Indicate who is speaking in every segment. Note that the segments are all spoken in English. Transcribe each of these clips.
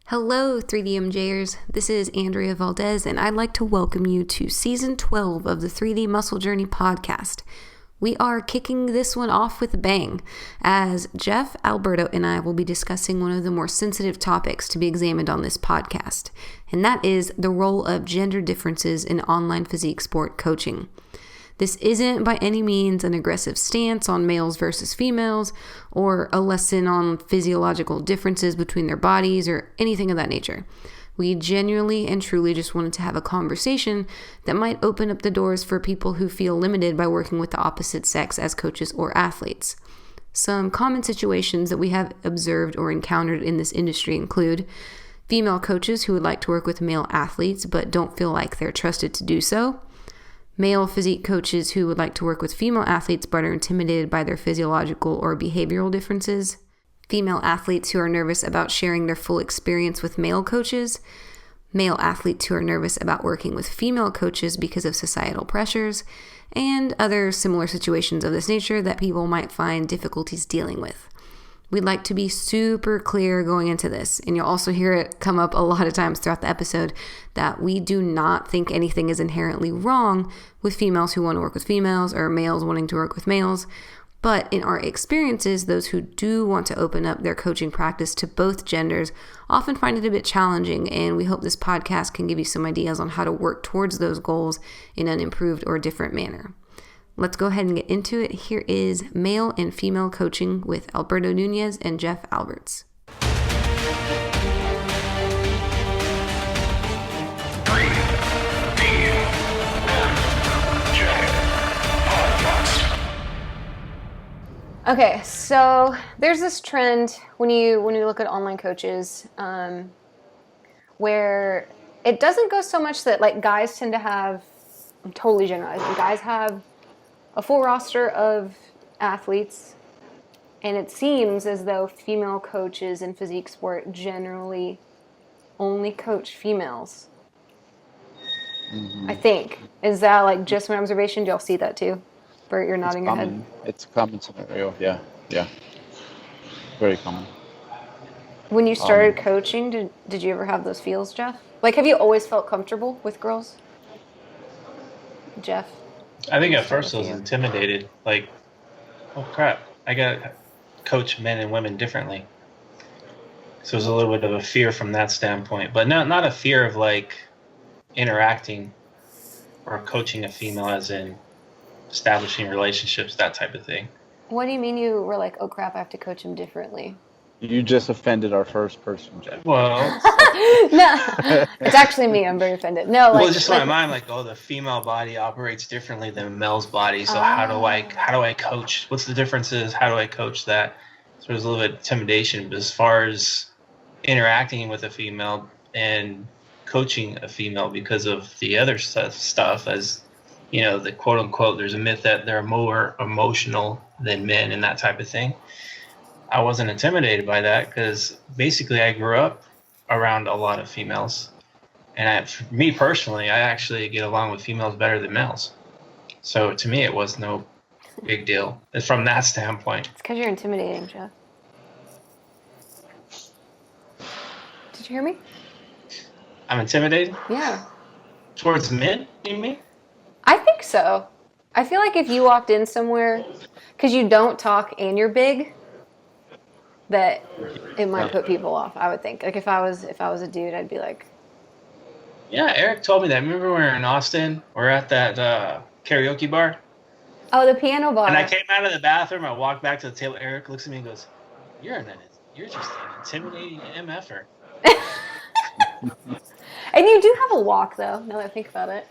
Speaker 1: Hello, 3DMJers. This is Andrea Valdez, and I'd like to welcome you to Season 12 of the 3D Muscle Journey podcast. We are kicking this one off with a bang, as Jeff, Alberto, and I will be discussing one of the more sensitive topics to be examined on this podcast, and that is the role of gender differences in online physique sport coaching. This isn't by any means an aggressive stance on males versus females or a lesson on physiological differences between their bodies or anything of that nature. We genuinely and truly just wanted to have a conversation that might open up the doors for people who feel limited by working with the opposite sex as coaches or athletes. Some common situations that we have observed or encountered in this industry include female coaches who would like to work with male athletes but don't feel like they're trusted to do so, male physique coaches who would like to work with female athletes but are intimidated by their physiological or behavioral differences, female athletes who are nervous about sharing their full experience with male coaches, male athletes who are nervous about working with female coaches because of societal pressures, and other similar situations of this nature that people might find difficulties dealing with. We'd like to be super clear going into this, and you'll also hear it come up a lot of times throughout the episode, that we do not think anything is inherently wrong with females who want to work with females or males wanting to work with males. But in our experiences, those who do want to open up their coaching practice to both genders often find it a bit challenging, and we hope this podcast can give you some ideas on how to work towards those goals in an improved or different manner. Let's go ahead and get into it. Here is Male and Female Coaching with Alberto Nunez and Jeff Alberts. Okay, so there's this trend when you look at online coaches, where it doesn't go so much that like guys tend to have, I'm totally generalizing, guys have a full roster of athletes, and it seems as though female coaches in physique sport generally only coach females. I think. Is that like just my observation? Do y'all see that too? Bert, you're nodding your head.
Speaker 2: It's a common scenario, yeah. Very common.
Speaker 1: When you started coaching, did you ever have those feels, Jeff? Like, have you always felt comfortable with girls? Jeff?
Speaker 3: I think at first I was intimidated. Like, oh crap, I got to coach men and women differently. So it was a little bit of a fear from that standpoint. But not a fear of like interacting or coaching a female as in establishing relationships, that type of thing.
Speaker 1: What do you mean you were like, oh crap, I have to coach him differently?
Speaker 2: You just offended our first person, Jeff.
Speaker 3: Well,
Speaker 1: no, it's actually me. I'm very offended. No, like,
Speaker 3: well, just in my mind, like, oh, the female body operates differently than a male's body. So how do I coach? What's the differences? How do I coach that? So there's a little bit of intimidation. But as far as interacting with a female and coaching a female because of the other stuff, as you know, the quote unquote, there's a myth that they're more emotional than men and that type of thing. I wasn't intimidated by that because basically I grew up around a lot of females. And for me personally, I actually get along with females better than males. So to me, it was no big deal from that standpoint.
Speaker 1: It's because you're intimidating, Jeff. Did you hear me?
Speaker 3: I'm intimidated?
Speaker 1: Yeah.
Speaker 3: Towards men, you mean?
Speaker 1: I think so. I feel like if you walked in somewhere, because you don't talk and you're big, that it might put people off, I would think. Like if I was a dude, I'd be like...
Speaker 3: Yeah, Eric told me that. Remember when we were in Austin? We're at that karaoke bar?
Speaker 1: Oh, the piano bar.
Speaker 3: And I came out of the bathroom, I walked back to the table, Eric looks at me and goes, You're just an intimidating MFer.
Speaker 1: And you do have a walk, though, now that I think about it.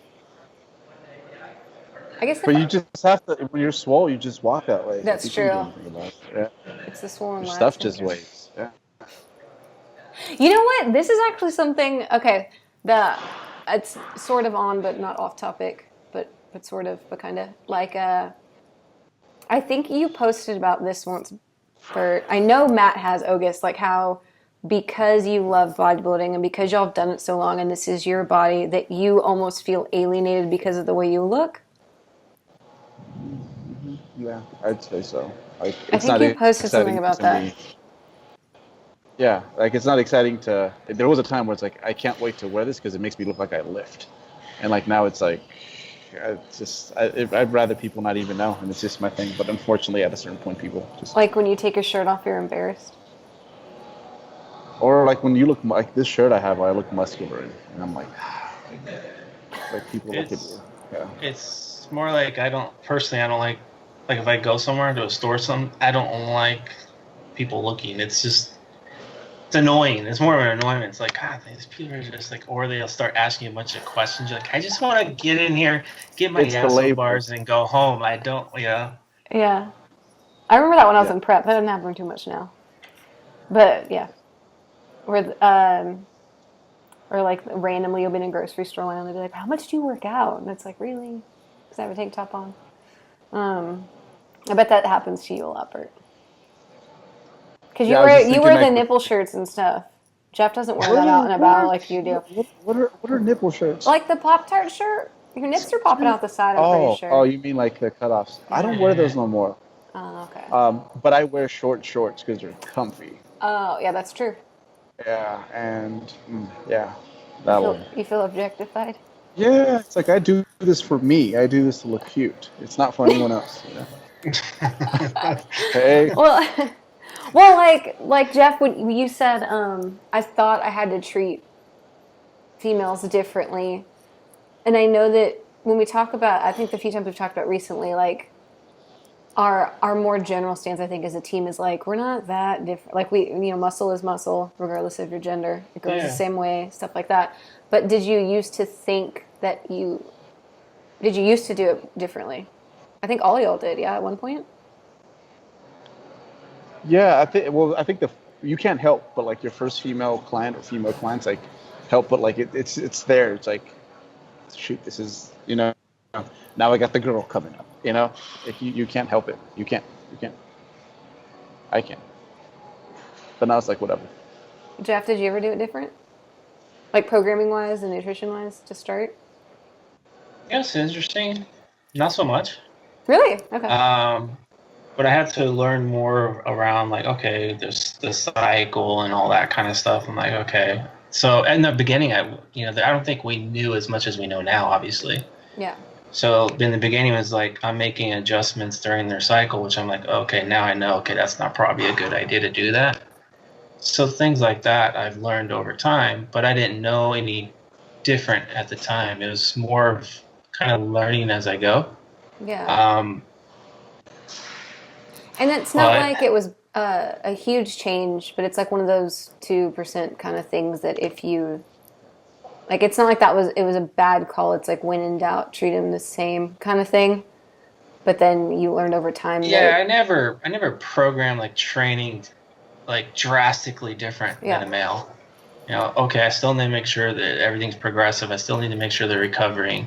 Speaker 1: I guess.
Speaker 2: But you just have to, when you're swole, you just walk that way.
Speaker 1: That's true.
Speaker 2: Yeah.
Speaker 1: It's the swollen
Speaker 2: Your stuff just weighs. Yeah.
Speaker 1: You know what? This is actually something, okay, it's sort of on, but not off topic, but sort of, but kind of. Like, I think you posted about this once, Bert. I know Matt has, August, like how because you love bodybuilding and because y'all have done it so long and this is your body, that you almost feel alienated because of the way you look.
Speaker 2: Yeah, I'd say so.
Speaker 1: I think you posted something about that.
Speaker 2: Yeah, like it's not exciting to. There was a time where it's like I can't wait to wear this because it makes me look like I lift, and like now it's like, it's just I'd rather people not even know, and it's just my thing. But unfortunately, at a certain point, people just
Speaker 1: Like when you take your shirt off, you're embarrassed.
Speaker 2: or like when you look like this shirt I have, I look muscular, and I'm like, like people look at you.
Speaker 3: It's
Speaker 2: Yeah.
Speaker 3: it's more like I don't like if I go somewhere to a store I don't like people looking. It's annoying. It's more of an annoyance. It's like, God, these people are just like, or they'll start asking a bunch of questions. You're like, I just want to get in here, get my
Speaker 2: It's the
Speaker 3: Yasso
Speaker 2: label.
Speaker 3: bars, and go home. I don't,
Speaker 1: Yeah. I remember that when I was
Speaker 2: Yeah.
Speaker 1: in prep. That doesn't happen too much now. But yeah. Or like randomly you'll be in a grocery store line and they'll be like, "How much do you work out?" And it's like, "Really?" Because I have a tank top on. I bet that happens to you a lot, Bert. Because
Speaker 2: Yeah, I was just
Speaker 1: you
Speaker 2: thinking
Speaker 1: wear the
Speaker 2: like,
Speaker 1: nipple shirts and stuff. Jeff doesn't wear
Speaker 2: what
Speaker 1: that out
Speaker 2: are
Speaker 1: and
Speaker 2: what
Speaker 1: about
Speaker 2: are
Speaker 1: like you do.
Speaker 2: what are nipple shirts?
Speaker 1: Like the Pop-Tart shirt, your nips are popping out the side. I'm pretty
Speaker 2: Oh,
Speaker 1: sure.
Speaker 2: you mean like the cutoffs? I don't wear those
Speaker 3: yeah.
Speaker 2: no more.
Speaker 1: Oh, okay.
Speaker 2: But I wear short shorts because they're comfy.
Speaker 1: Oh, yeah, that's true.
Speaker 2: Yeah, and yeah, that'll.
Speaker 1: You feel objectified.
Speaker 2: Yeah, it's like I do this for me. I do this to look cute. It's not for anyone else. You know? Hey,
Speaker 1: Well, well, like Jeff, when you said, I thought I had to treat females differently, and I know that when we talk about, I think the few times we've talked about recently, like our more general stance, I think, as a team is like we're not that different. Like muscle is muscle, regardless of your gender. It grows the
Speaker 3: Yeah.
Speaker 1: same way, stuff like that. But did you used to think that did you used to do it differently? I think all y'all did, yeah, at one point.
Speaker 2: yeah, I think. Well, I think you can't help but like your first female client or female clients like help, but like it's there. It's like shoot, this is now I got the girl coming up. Like you can't help it. You can't. I can't. But now it's like whatever.
Speaker 1: Jeff, did you ever do it different? Like programming wise and nutrition wise to start?
Speaker 3: Yes, interesting. Not so much.
Speaker 1: Really? Okay.
Speaker 3: But I had to learn more around like, okay, there's the cycle and all that kind of stuff. I'm like, okay. So in the beginning, I don't think we knew as much as we know now, obviously.
Speaker 1: Yeah.
Speaker 3: So in the beginning, it was like I'm making adjustments during their cycle, which I'm like, okay, now I know, okay, that's not probably a good idea to do that. So things like that I've learned over time, but I didn't know any different at the time. It was more of kind of learning as I go.
Speaker 1: Yeah.
Speaker 3: Um,
Speaker 1: And it's not like it was a huge change, but it's like one of those 2% kind of things that if you like, it's not like it was a bad call. It's like when in doubt, treat them the same kind of thing. But then you learned over time.
Speaker 3: Yeah, I never programmed like training like drastically different than a male. Okay, I still need to make sure that everything's progressive. I still need to make sure they're recovering,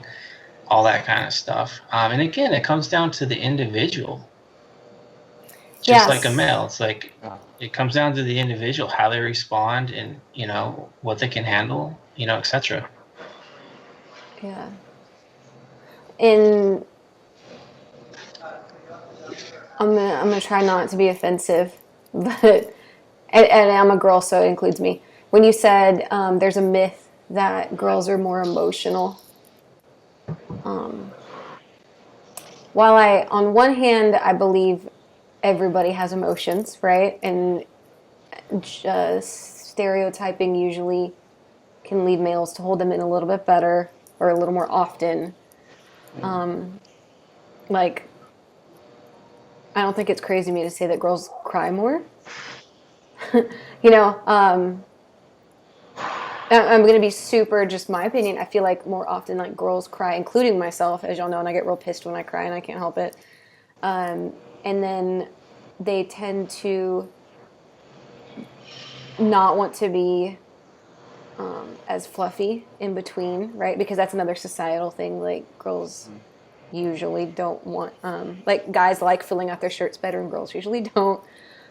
Speaker 3: all that kind of stuff. And again, it comes down to the individual. Just like a male, it's like it comes down to the individual, how they respond, and what they can handle, etc.
Speaker 1: Yeah. And I'm gonna try not to be offensive, but and I'm a girl, so it includes me. When you said there's a myth that girls are more emotional, while on one hand, I believe everybody has emotions, right? And stereotyping usually can lead males to hold them in a little bit better or a little more often. Like, I don't think it's crazy to me to say that girls cry more. I'm going to be super, just my opinion. I feel like more often, like girls cry, including myself, as y'all know, and I get real pissed when I cry, and I can't help it. And then they tend to not want to be as fluffy in between, right? Because that's another societal thing. Like girls usually don't want, like guys like filling out their shirts better, and girls usually don't.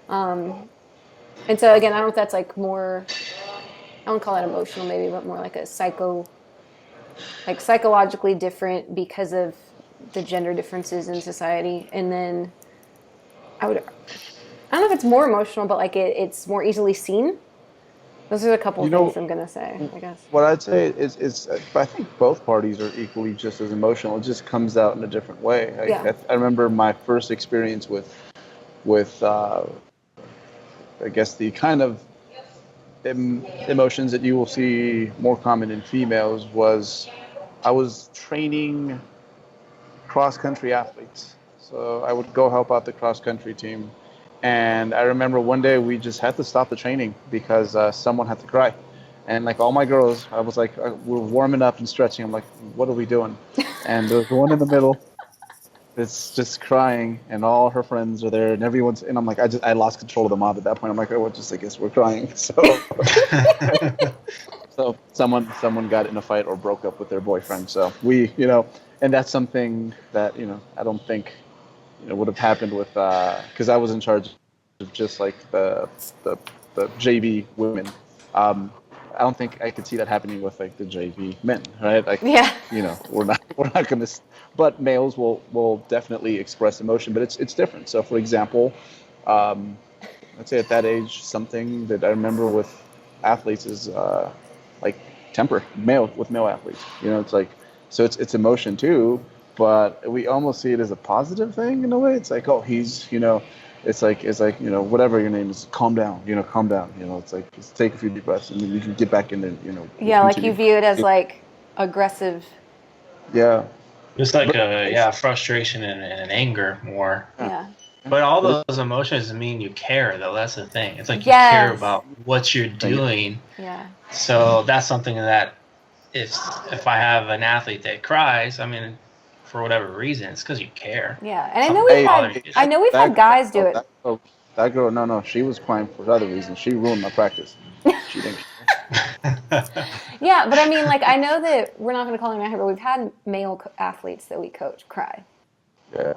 Speaker 1: And so again, I don't know if that's like more. I wouldn't call that emotional, maybe, but more like a psychologically different because of the gender differences in society. And then I don't know if it's more emotional, but like it's more easily seen Those are a couple of things I'm going to say, I guess.
Speaker 2: What I'd say is I think both parties are equally just as emotional. It just comes out in a different way. I remember my first experience with I guess the kind of emotions that you will see more common in females was I was training cross-country athletes. So I would go help out the cross-country team. And I remember one day we just had to stop the training because someone had to cry. And like all my girls, I was like, we're warming up and stretching. I'm like, what are we doing? And there's one in the middle that's just crying, and all her friends are there, and everyone's. And I'm like, I lost control of the mob at that point. I'm like, oh, I guess we're crying. So, so someone got in a fight or broke up with their boyfriend. So we, and that's something that I don't think would have happened with because I was in charge of just like the JV women. I don't think I could see that happening with like the JV men, right? Like, we're not going to, but males will definitely express emotion, but it's different. So for example, let's say at that age, something that I remember with athletes is like temper, male athletes, it's like, so it's emotion too, but we almost see it as a positive thing in a way. It's like, oh, he's, it's like whatever your name is, calm down, calm down. It's like, just take a few deep breaths and then you can get back in the,
Speaker 1: Yeah, like you view it as like aggressive.
Speaker 2: Yeah.
Speaker 3: Just like frustration and anger more.
Speaker 1: Yeah.
Speaker 3: But all those emotions mean you care, though. That's the thing. It's like you care about what you're doing.
Speaker 1: Yeah.
Speaker 3: So that's something that if I have an athlete that cries, I mean, for whatever reason, it's because you care.
Speaker 1: Yeah, and I know we've had guys do it.
Speaker 2: That girl, no, she was crying for other reasons. She ruined my practice. She didn't.
Speaker 1: Yeah, but I mean, like, I know that we're not going to call him out here, but we've had male athletes that we coach cry.
Speaker 2: Yeah.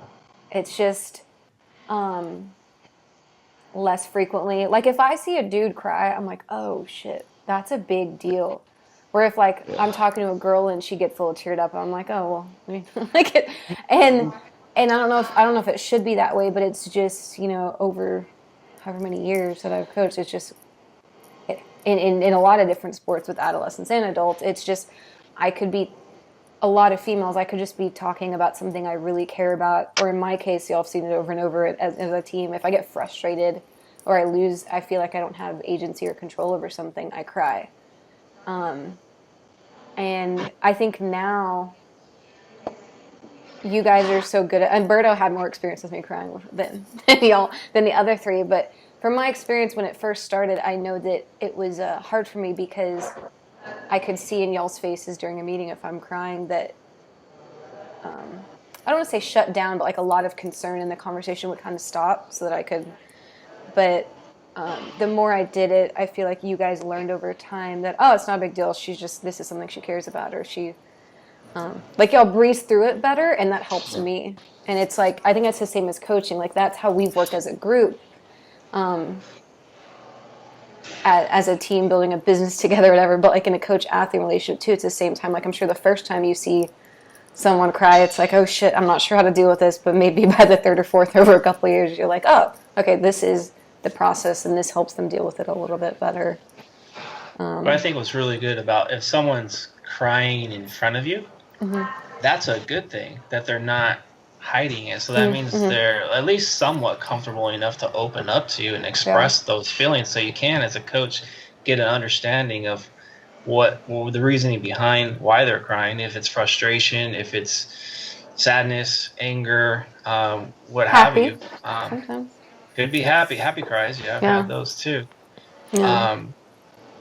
Speaker 1: It's just less frequently. Like, if I see a dude cry, I'm like, oh shit, that's a big deal. Where if like I'm talking to a girl and she gets a little teared up, I'm like, oh well, like it, and I don't know if it should be that way, but it's just over however many years that I've coached, it's just in a lot of different sports with adolescents and adults, it's just I could be a lot of females. I could just be talking about something I really care about, or in my case, y'all have seen it over and over as a team. If I get frustrated or I feel like I don't have agency or control over something, I cry. And I think now you guys are so good at, Alberto had more experience with me crying than the other three, but from my experience when it first started, I know that it was hard for me because I could see in y'all's faces during a meeting if I'm crying that I don't want to say shut down, but like a lot of concern in the conversation would kind of stop so that I could, but the more I did it, I feel like you guys learned over time that, oh, it's not a big deal. This is something she cares about, or like y'all breeze through it better, and that helps me. And it's like, I think that's the same as coaching. Like that's how we've worked as a group, as a team, building a business together, whatever. But like in a coach-athlete relationship too, it's the same time. Like I'm sure the first time you see someone cry, it's like, oh shit, I'm not sure how to deal with this. But maybe by the third or fourth over a couple of years, you're like, oh, okay, this is the process, and this helps them deal with it a little bit better.
Speaker 3: But I think what's really good about if someone's crying in front of you, that's a good thing, that they're not hiding it. So that means they're at least somewhat comfortable enough to open up to you and express those feelings, so you can, as a coach, get an understanding of what the reasoning behind why they're crying, if it's frustration, if it's sadness, anger, what have you.
Speaker 1: Sometimes.
Speaker 3: Could be happy cries. Yeah, I've had those too. Yeah.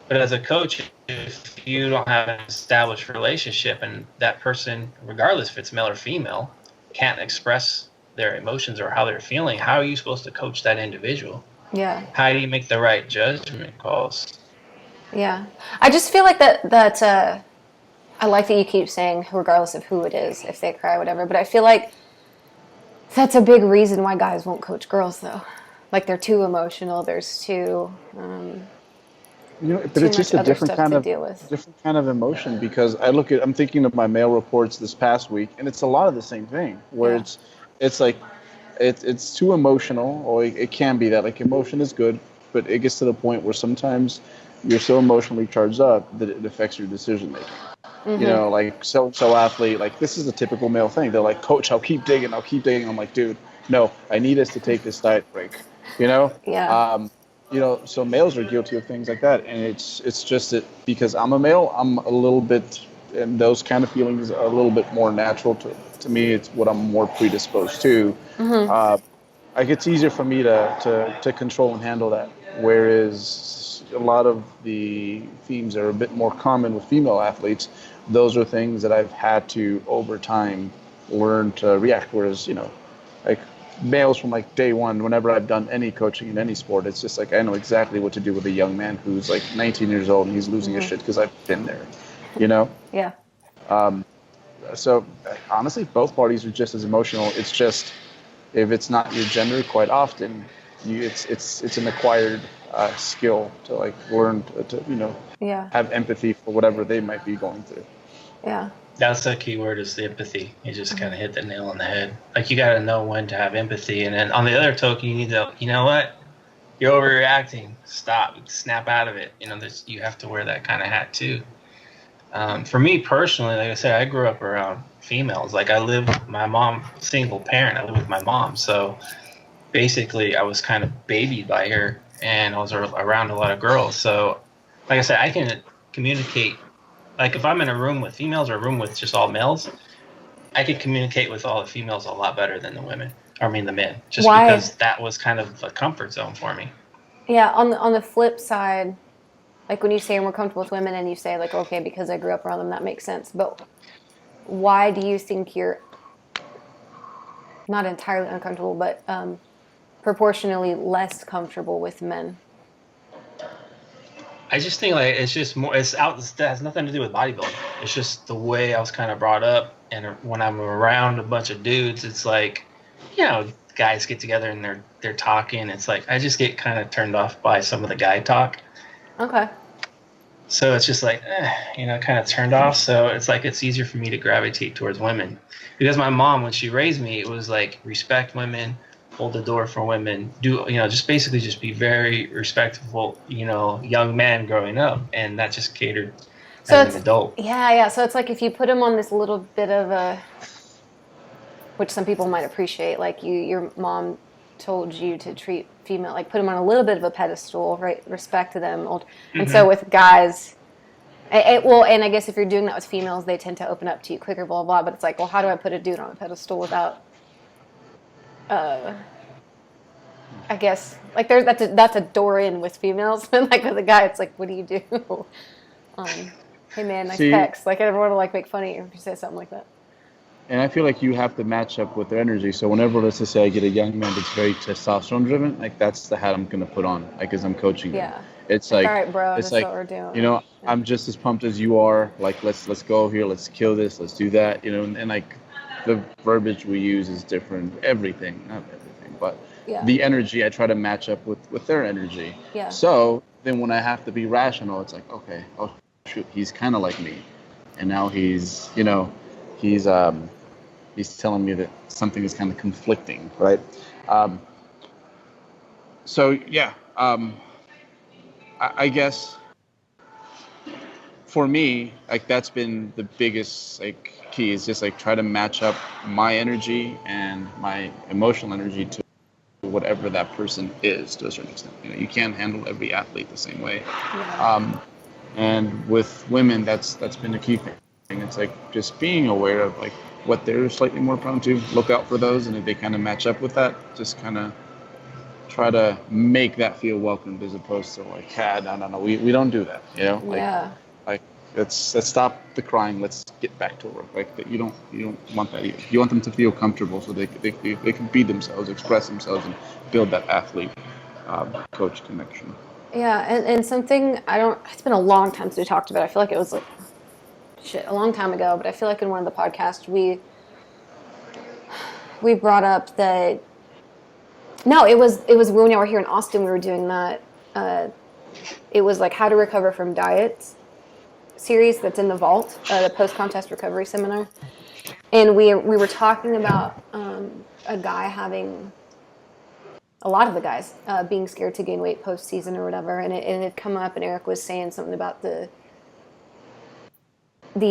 Speaker 3: But as a coach, if you don't have an established relationship and that person, regardless if it's male or female, can't express their emotions or how they're feeling, how are you supposed to coach that individual?
Speaker 1: Yeah.
Speaker 3: How do you make the right judgment calls?
Speaker 1: Yeah. I just feel like that I like that you keep saying regardless of who it is, if they cry, whatever, but I feel like that's a big reason why guys won't coach girls though. Like they're too emotional. There's too,
Speaker 2: but it's just a different kind of emotion, because I'm thinking of my male reports this past week, and it's a lot of the same thing where it's like, it's too emotional, or it can be that like emotion is good, but it gets to the point where sometimes you're so emotionally charged up that it affects your decision making. You know, like so athlete, like this is a typical male thing. They're like, coach, I'll keep digging. I'm like, dude, no, I need us to take this diet break. You know,
Speaker 1: Yeah.
Speaker 2: So males are guilty of things like that, and it's just that because I'm a male, I'm a little bit, and those kind of feelings are a little bit more natural to me. It's what I'm more predisposed to. Like it's easier for me to control and handle that. Whereas a lot of the themes that are a bit more common with female athletes, those are things that I've had to over time learn to react. Whereas, like males from like day one, whenever I've done any coaching in any sport, it's just like I know exactly what to do with a young man who's like 19 years old and he's losing his shit because I've been there, you know?
Speaker 1: Yeah.
Speaker 2: So honestly, both parties are just as emotional. It's just if it's not your gender, quite often, it's an acquired skill to like learn to have empathy for whatever they might be going through.
Speaker 1: Yeah.
Speaker 3: That's the key word, is the empathy. You just kind of hit the nail on the head. Like you got to know when to have empathy, and then on the other token, you need to, you know what? You're overreacting. Stop. Snap out of it. You have to wear that kind of hat too. For me personally, like I said, I grew up around females. Like my mom, single parent, I live with my mom. So basically I was kind of babied by her, and I was around a lot of girls. So like I said, I can communicate. Like if I'm in a room with females or a room with just all males, I can communicate with all the females a lot better than the men. Just
Speaker 1: Why?
Speaker 3: Because that was kind of a comfort zone for me.
Speaker 1: Yeah. On the flip side, like when you say you're more comfortable with women and you say like, okay, because I grew up around them, that makes sense. But why do you think you're not entirely uncomfortable, but proportionally less comfortable with men?
Speaker 3: I just think like it's just more. It has nothing to do with bodybuilding. It's just the way I was kind of brought up, and when I'm around a bunch of dudes, it's like, guys get together and they're talking. It's like I just get kind of turned off by some of the guy talk.
Speaker 1: Okay.
Speaker 3: So it's just like, kind of turned off. So it's like it's easier for me to gravitate towards women, because my mom, when she raised me, it was like respect women, hold the door for women, just basically just be very respectful, young man growing up, and that just catered as an adult.
Speaker 1: Yeah. So it's like if you put him on this little bit of which some people might appreciate, like your mom told you to treat female, like put them on a little bit of a pedestal, right? Respect to them. And so with guys, and I guess if you're doing that with females, they tend to open up to you quicker, blah, blah, but it's like, well, how do I put a dude on a pedestal without, I guess, like that's a door in with females. And like with a guy, it's like, what do you do? Hey man, nice pecs. Like everyone will like make fun of you if you say something like that.
Speaker 2: And I feel like you have to match up with their energy. So whenever, let's just say I get a young man that's very testosterone driven, like that's the hat I'm going to put on, like as I'm coaching them.
Speaker 1: Yeah.
Speaker 2: It's like,
Speaker 1: all right, bro,
Speaker 2: it's
Speaker 1: that's
Speaker 2: like,
Speaker 1: what we're doing.
Speaker 2: Yeah. I'm just as pumped as you are. Like, let's go here. Let's kill this. Let's do that. And like the verbiage we use is different. Not everything, but the energy, I try to match up with their energy.
Speaker 1: Yeah.
Speaker 2: So then when I have to be rational, it's like, okay, oh shoot, he's kind of like me. And now he's telling me that something is kind of conflicting, right? I guess for me, like that's been the biggest like key, is just like try to match up my energy and my emotional energy to whatever that person is to a certain extent. You can't handle every athlete the same way. Yeah. And with women, that's been the key thing. It's like just being aware of like what they're slightly more prone to, look out for those, and if they kind of match up with that, just kind of try to make that feel welcomed, as opposed to like, no, we don't do that, like let's stop the crying, let's get back to work. Like that, you don't want that either. You want them to feel comfortable so they can be themselves, express themselves, and build that athlete coach connection.
Speaker 1: Yeah, and something it's been a long time since we talked about it. I feel like it was like a long time ago, but I feel like in one of the podcasts we brought up that it was when we were here in Austin, we were doing that it was like how to recover from diets series that's in the vault, the post-contest recovery seminar, and we were talking about a guy having a lot of the guys being scared to gain weight post-season or whatever, and it had come up, and Eric was saying something about the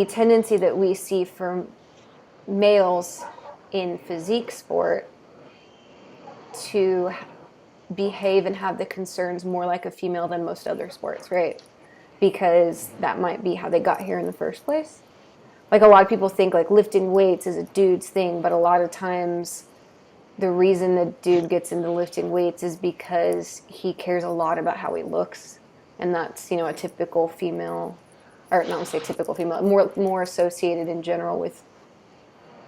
Speaker 1: tendency that we see from males in physique sport to behave and have the concerns more like a female than most other sports, right? Because that might be how they got here in the first place. Like, a lot of people think like lifting weights is a dude's thing, but a lot of times the reason the dude gets into lifting weights is because he cares a lot about how he looks, and that's, you know, a typical female, or not to say typical female, more associated in general with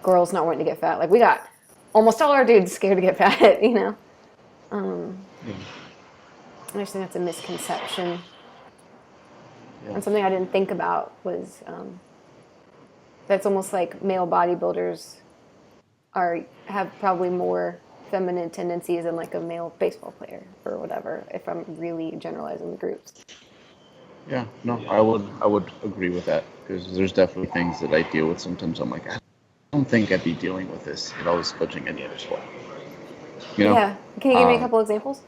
Speaker 1: girls not wanting to get fat. Like, we got almost all our dudes scared to get fat, you know. I just think that's a misconception. Yeah. And something I didn't think about was that's almost like male bodybuilders have probably more feminine tendencies than like a male baseball player or whatever, if I'm really generalizing the groups.
Speaker 2: Yeah, no, I would agree with that, because there's definitely things that I deal with sometimes. I'm like, I don't think I'd be dealing with this if I was coaching any other sport. You know?
Speaker 1: Yeah. Can you give me a couple examples?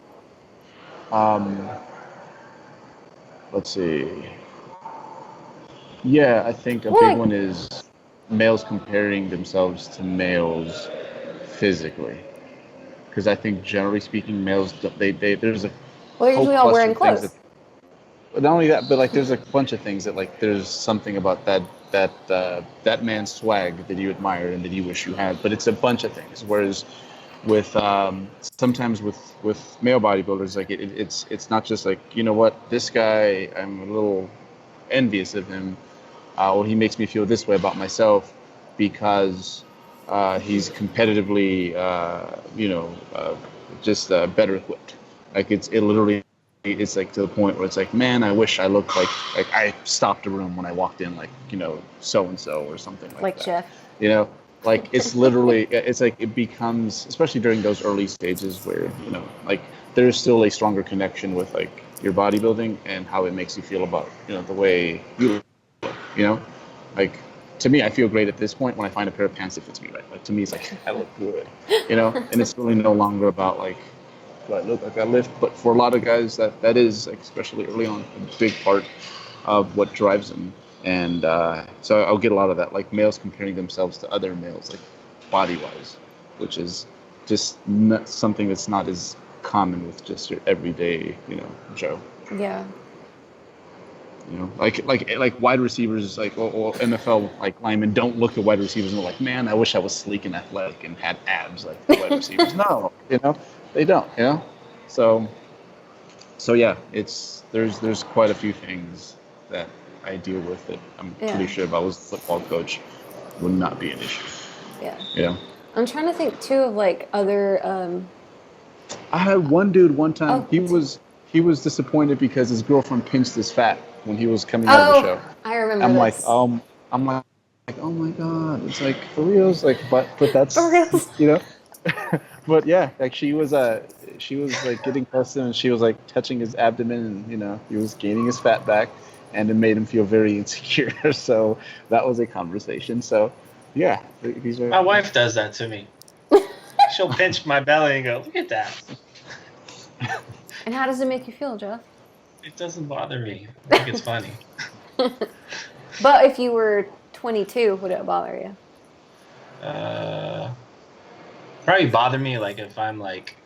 Speaker 2: Let's see. Yeah, I think a big one is males comparing themselves to males physically, because I think generally speaking, males there's a
Speaker 1: well, they're usually all wearing clothes.
Speaker 2: Not only that, but like there's a bunch of things that like there's something about that man's swag that you admire and that you wish you had, but it's a bunch of things. Whereas with sometimes with male bodybuilders, like it's not just like, you know what, this guy, I'm a little envious of him, or he makes me feel this way about myself because he's competitively just better equipped. Like it's like to the point where it's like, man, I wish I looked like I stopped a room when I walked in, like, you know, so and so or something like that.
Speaker 1: Jeff.
Speaker 2: You know, like it's literally, it's like it becomes, especially during those early stages where, you know, like there's still a stronger connection with like your bodybuilding and how it makes you feel about, you know, the way you look, you know, like to me, I feel great at this point when I find a pair of pants that fits me right. Like to me, it's like, I look good, you know, and it's really no longer about like, do I look like I lift? But for a lot of guys, that is, like, especially early on, a big part of what drives them. And so I'll get a lot of that, like males comparing themselves to other males, like body-wise, which is just not something that's not as common with just your everyday, you know, Joe.
Speaker 1: Yeah.
Speaker 2: You know, like wide receivers, like or NFL like linemen don't look at wide receivers and they're like, man, I wish I was sleek and athletic and had abs like the wide receivers. No, you know, they don't. You know, so yeah, there's quite a few things that I deal with that I'm pretty sure if I was a football coach would not be an issue.
Speaker 1: Yeah.
Speaker 2: Yeah.
Speaker 1: I'm trying to think too of like other.
Speaker 2: I had one dude one time. He was disappointed because his girlfriend pinched his fat when he was coming out of the show.
Speaker 1: I remember.
Speaker 2: I'm
Speaker 1: this.
Speaker 2: I'm like, oh my god, it's like for reals, like, but that's
Speaker 1: for reals.
Speaker 2: You know. But yeah, like she was like getting close to him and she was like touching his abdomen and, you know, he was gaining his fat back and it made him feel very insecure. So that was a conversation. So yeah, these are.
Speaker 3: My wife does that to me. She'll pinch my belly and go, look at that.
Speaker 1: And how does it make you feel, Jeff?
Speaker 3: It doesn't bother me. I think it's funny.
Speaker 1: But if you were 22, would it bother you?
Speaker 3: Probably bother me like if I'm like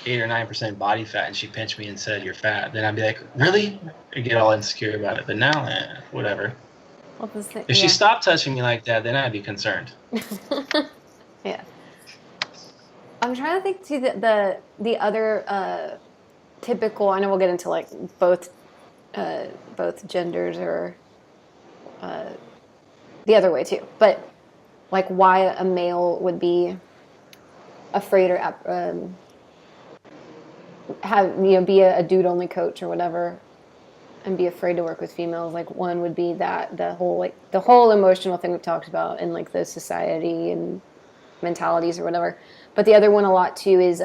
Speaker 3: 8 or 9% body fat and she pinched me and said you're fat, then I'd be like, really? I get all insecure about it. But now, whatever.
Speaker 1: Well,
Speaker 3: if she stopped touching me like that, then I'd be concerned.
Speaker 1: Yeah. I'm trying to think too the other typical. I know we'll get into like both genders or the other way too, but like why a male would be afraid or be a dude only coach or whatever and be afraid to work with females. Like one would be that the whole emotional thing we've talked about and like the society and mentalities or whatever. But the other one a lot too is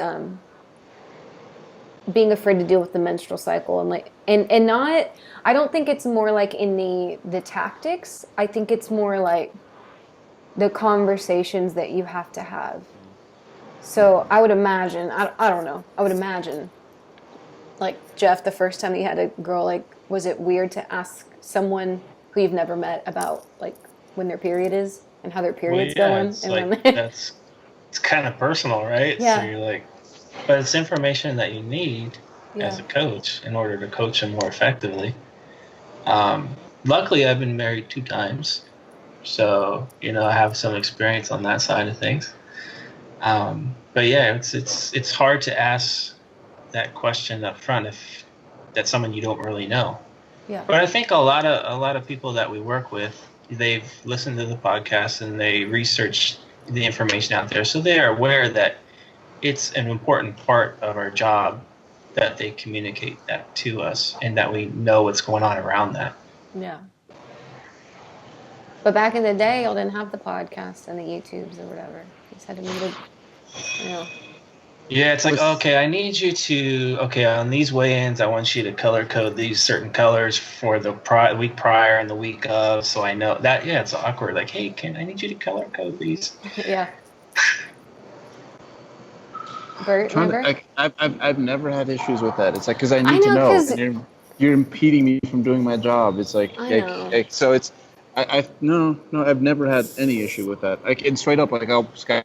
Speaker 1: being afraid to deal with the menstrual cycle and not. I don't think it's more like in the tactics. I think it's more like the conversations that you have to have So I would imagine, I don't know, I would imagine, like, Jeff, the first time you had a girl, like, was it weird to ask someone who you've never met about, like, when their period is and how their
Speaker 3: Well,
Speaker 1: period's
Speaker 3: yeah,
Speaker 1: going?
Speaker 3: it's
Speaker 1: And
Speaker 3: like
Speaker 1: when
Speaker 3: it's kind of personal, right? So
Speaker 1: Yeah.
Speaker 3: you're like, but it's information that you need
Speaker 1: Yeah.
Speaker 3: as a coach in order to coach them more effectively. Luckily, I've been married 2 times, so I have some experience on that side of things. But yeah, it's hard to ask that question up front if that's someone you don't really know.
Speaker 1: Yeah.
Speaker 3: But I think a lot of people that we work with, they've listened to the podcast and they research the information out there, so they are aware that it's an important part of our job that they communicate that to us and that we know what's going on around that.
Speaker 1: Yeah. But back in the day, y'all didn't have the podcasts and the YouTubes or whatever. You just had to meet
Speaker 3: Yeah, it's like, okay, I need you to, on these weigh-ins, I want you to color code these certain colors for the week prior and the week of, so I know that, it's awkward. Like, hey, I need you to color code these.
Speaker 1: Yeah. Bert, remember?
Speaker 2: I've never had issues with that. It's like, because I need to know, and you're impeding me from doing my job. It's like, so it's, no, I've never had any issue with that. Like, and straight up, like, I'll Skype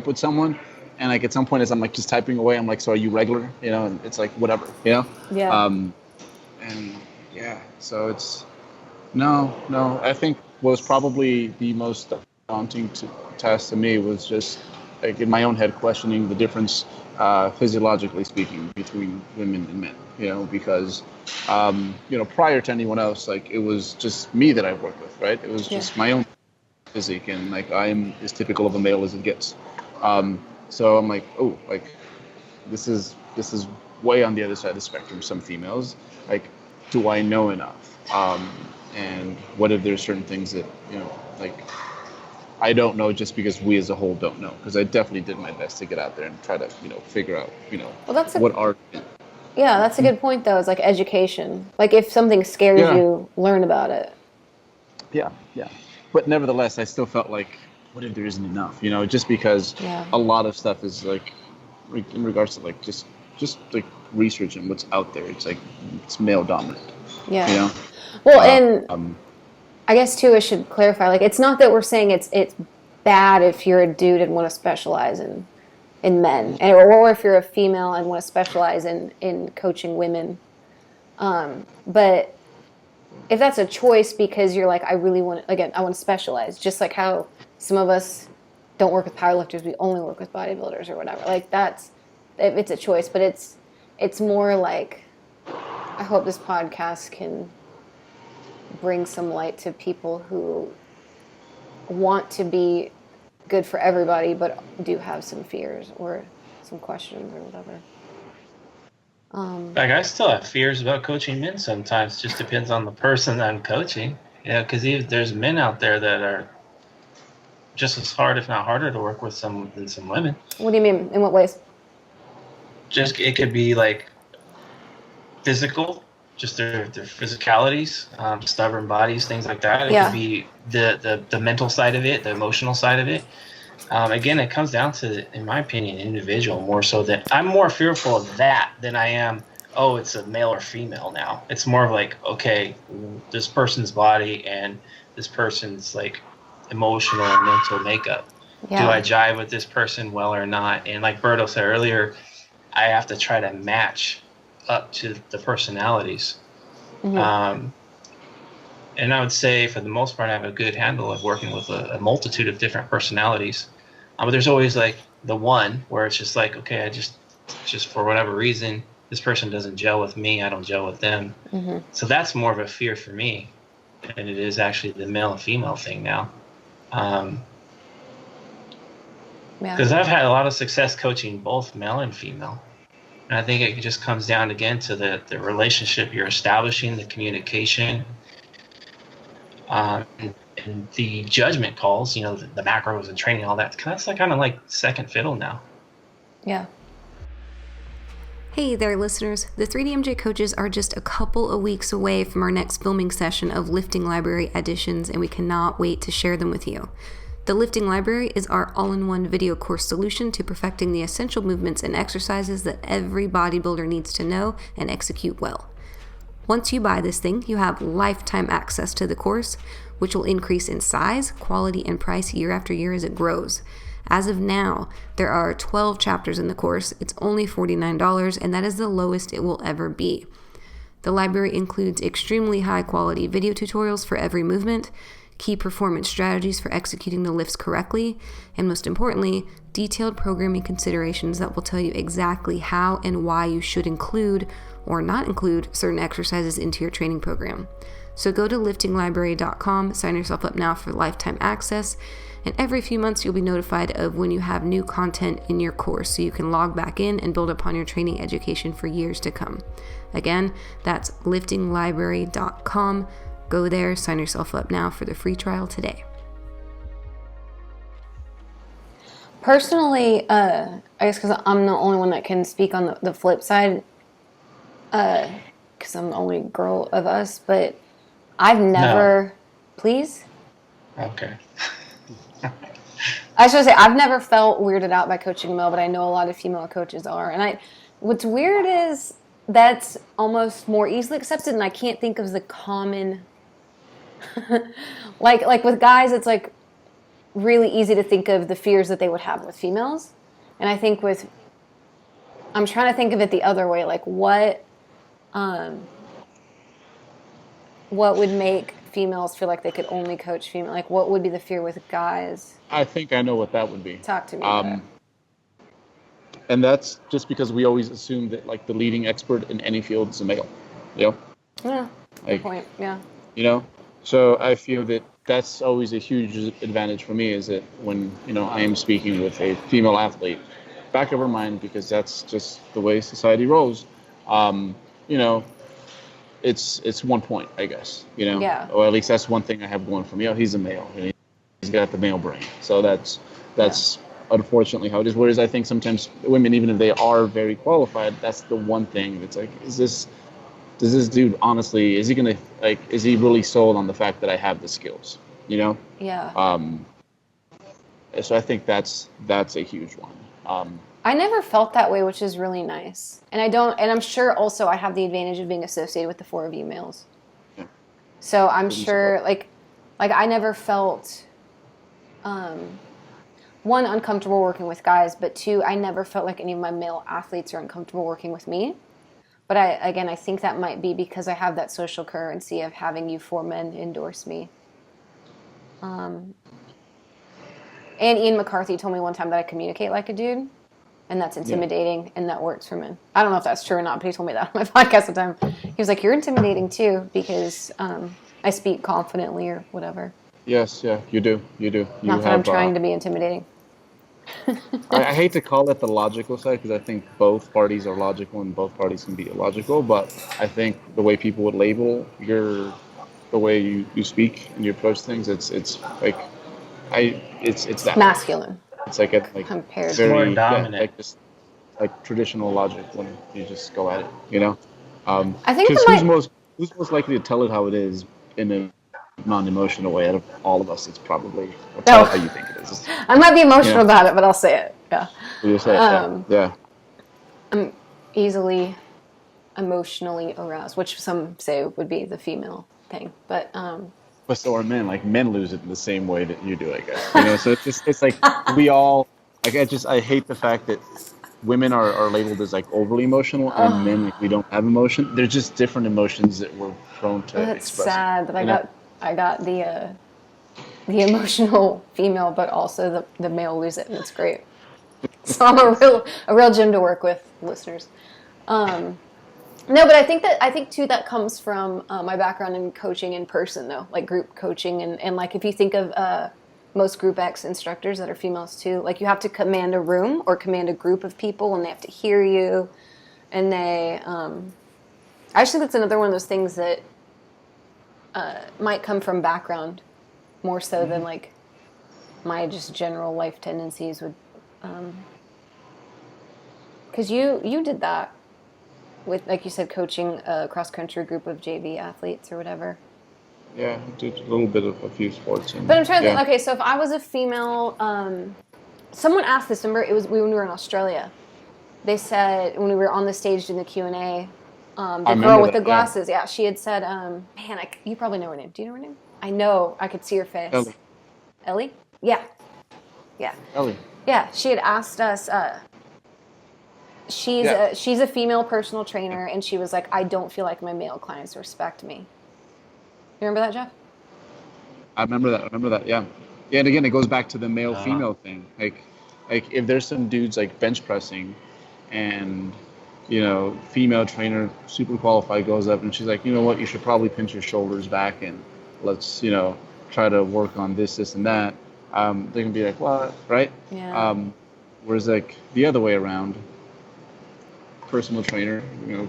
Speaker 2: with someone, and like at some point as I'm like just typing away, I'm like, so are you regular? And it's like, whatever,
Speaker 1: Yeah.
Speaker 2: And yeah, so it's no. I think what was probably the most daunting task to me was just like in my own head questioning the difference, physiologically speaking, between women and men. Because prior to anyone else, like it was just me that I worked with, right? It was just my own physique, and like I am as typical of a male as it gets. So I'm like, oh, like this is way on the other side of the spectrum. Some females, like, do I know enough? And what if there's certain things that like I don't know just because we as a whole don't know? Because I definitely did my best to get out there and try to figure out what art.
Speaker 1: Yeah, that's a good point though. It's like education. Like if something scares you, learn about it.
Speaker 2: Yeah. But nevertheless, I still felt like, what if there isn't enough? Just because a lot of stuff is like, in regards to like just like researching what's out there. It's like it's male dominant.
Speaker 1: Yeah. Well, and I guess too, I should clarify. Like, it's not that we're saying it's bad if you're a dude and want to specialize in men, or if you're a female and want to specialize in coaching women. But if that's a choice because you're like, I really want to, again, I want to specialize, just like how some of us don't work with powerlifters, we only work with bodybuilders or whatever. Like it's a choice, but it's more like, I hope this podcast can bring some light to people who want to be good for everybody, but do have some fears or some questions or whatever.
Speaker 3: Like I still have fears about coaching men sometimes. Just depends on the person that I'm coaching. Because there's men out there that are just as hard, if not harder, to work with than some women.
Speaker 1: What do you mean? In what ways?
Speaker 3: Just it could be like physical, just their physicalities, stubborn bodies, things like that. It could be the mental side of it, the emotional side of it. Again, it comes down to, in my opinion, individual more so than I'm more fearful of that than I am, it's a male or female now. It's more of like, okay, this person's body and this person's like emotional and mental makeup. Yeah. Do I jive with this person well or not? And like Berto said earlier, I have to try to match up to the personalities. Mm-hmm. And I would say for the most part, I have a good handle of working with a multitude of different personalities. But there's always like the one where it's just like, okay, I just for whatever reason, this person doesn't gel with me. I don't gel with them. Mm-hmm. So that's more of a fear for me than it is actually the male and female thing now. Because I've had a lot of success coaching both male and female. And I think it just comes down again to the relationship you're establishing, the communication, and the judgment calls, the macros and training, all that. That's kind of like second fiddle now.
Speaker 1: Yeah.
Speaker 4: Hey there, listeners. The 3DMJ coaches are just a couple of weeks away from our next filming session of Lifting Library Editions, and we cannot wait to share them with you. The Lifting Library is our all-in-one video course solution to perfecting the essential movements and exercises that every bodybuilder needs to know and execute well. Once you buy this thing, you have lifetime access to the course, which will increase in size, quality, and price year after year as it grows. As of now, there are 12 chapters in the course. It's only $49, and that is the lowest it will ever be. The library includes extremely high-quality video tutorials for every movement, key performance strategies for executing the lifts correctly, and most importantly, detailed programming considerations that will tell you exactly how and why you should include or not include certain exercises into your training program. So go to liftinglibrary.com, sign yourself up now for lifetime access, and every few months you'll be notified of when you have new content in your course so you can log back in and build upon your training education for years to come. Again, that's liftinglibrary.com. Go there, sign yourself up now for the free trial today.
Speaker 1: Personally, I guess because I'm the only one that can speak on the flip side, because I'm the only girl of us, but I've never...
Speaker 3: No.
Speaker 1: Please?
Speaker 3: Okay.
Speaker 1: I was going to say, I've never felt weirded out by coaching a male, but I know a lot of female coaches are. And what's weird is that's almost more easily accepted, and I can't think of the common... like with guys, it's like really easy to think of the fears that they would have with females. And I think I'm trying to think of it the other way, like what would make females feel like they could only coach female? Like, what would be the fear with guys?
Speaker 2: I think I know what that would be.
Speaker 1: Talk to me about it.
Speaker 2: And that's just because we always assume that, like, the leading expert in any field is a male. You know?
Speaker 1: Yeah,
Speaker 2: Like,
Speaker 1: good point, yeah.
Speaker 2: You know? So I feel that that's always a huge advantage for me, is that when, I am speaking with a female athlete, back of her mind, because that's just the way society rolls, it's 1 point, I guess,
Speaker 1: Yeah.
Speaker 2: Or at least that's one thing I have going for me. He's a male, and he's got the male brain. So that's unfortunately how it is. Whereas I think sometimes women, even if they are very qualified, that's the one thing that's like, does this dude honestly, is he really sold on the fact that I have the skills,
Speaker 1: Yeah.
Speaker 2: So I think that's a huge one.
Speaker 1: I never felt that way, which is really nice. And I'm sure also I have the advantage of being associated with the 4 of you males.
Speaker 2: Yeah.
Speaker 1: So I'm sure, like I never felt, one, uncomfortable working with guys, but 2, I never felt like any of my male athletes are uncomfortable working with me. But I think that might be because I have that social currency of having you 4 men endorse me. And Ian McCarthy told me one time that I communicate like a dude, and that's intimidating, and that works for men. I don't know if that's true or not, but he told me that on my podcast one time. He was like, "You're intimidating too, because I speak confidently or whatever."
Speaker 2: Yes, yeah, you do.
Speaker 1: Not that I'm trying to be intimidating.
Speaker 2: I hate to call it the logical side, because I think both parties are logical and both parties can be illogical, but I think the way people would label the way you speak and you approach things, it's like, it's that
Speaker 1: masculine.
Speaker 2: It's like
Speaker 1: compared
Speaker 2: very,
Speaker 3: more dominant.
Speaker 2: like just like traditional logic when you just go at it,
Speaker 1: I think
Speaker 2: who's most likely to tell it how it is in a non-emotional way out of all of us? It's probably tell it how you think it is.
Speaker 1: I might be emotional about it, but I'll say it. Yeah.
Speaker 2: You say it, yeah.
Speaker 1: I'm easily emotionally aroused, which some say would be the female thing, but
Speaker 2: so are men. Like, men lose it in the same way that you do, I guess. So it's like we all. Like, I hate the fact that women are labeled as like overly emotional, and men, like, we don't have emotion. They're just different emotions that we're prone to
Speaker 1: that's
Speaker 2: expressing.
Speaker 1: sad that I got the emotional female, but also the male lose it, and it's great. So I'm a real gym to work with, listeners. No, but I think too that comes from my background in coaching in person, though, like group coaching, and like if you think of most Group X instructors that are females too, like you have to command a room or command a group of people, and they have to hear you, and they. I just think that's another one of those things that might come from background more so than like my just general life tendencies would. Because you did that. With, like you said, coaching a cross-country group of JV athletes or whatever.
Speaker 2: Yeah, I did a little bit of a few sports. And,
Speaker 4: But I'm trying to think, okay, so if I was a female, someone asked this, remember, it was when we were in Australia. They said, when we were on the stage doing the Q&A, the girl with the glasses, yeah, she had said, man, you probably know her name. Do you know her name? I know, I could see her face.
Speaker 2: Ellie.
Speaker 4: Ellie? Yeah. Yeah.
Speaker 2: Ellie.
Speaker 4: Yeah, she had asked us, she's a female personal trainer, and she was like, I don't feel like my male clients respect me. You remember that, Jeff?
Speaker 2: I remember that. Yeah. Yeah, and again, it goes back to the male-female thing. Like if there's some dudes like bench pressing, and female trainer, super qualified, goes up and she's like, you know what, you should probably pinch your shoulders back and let's try to work on this and that. They can be like, what, right?
Speaker 4: Yeah.
Speaker 2: Whereas like the other way around, personal trainer,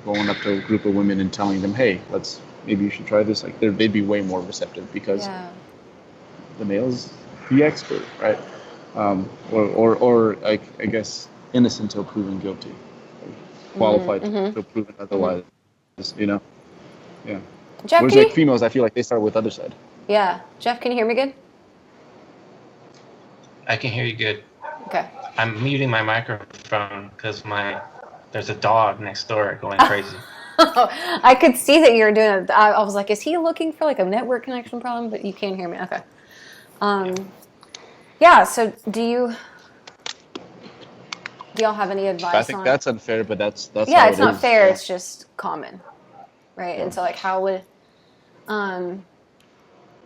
Speaker 2: going up to a group of women and telling them, hey, maybe you should try this. Like they'd be way more receptive because the male's the expert, right? Or like, I guess, innocent until proven guilty, qualified until proven otherwise. Yeah.
Speaker 4: Jeff,
Speaker 2: whereas like females, I feel like they start with other side.
Speaker 4: Yeah. Jeff, can you hear me good?
Speaker 3: I can hear you good.
Speaker 4: Okay.
Speaker 3: I'm muting my microphone because there's a dog next door going crazy.
Speaker 4: I could see that you were doing it. I was like, is he looking for like a network connection problem? But you can't hear me. Okay. Yeah. So do y'all have any advice?
Speaker 2: I think that's unfair, but that's
Speaker 4: yeah,
Speaker 2: how
Speaker 4: it's not
Speaker 2: is.
Speaker 4: fair.
Speaker 2: Yeah.
Speaker 4: It's just common, right? Yeah. And so like, how would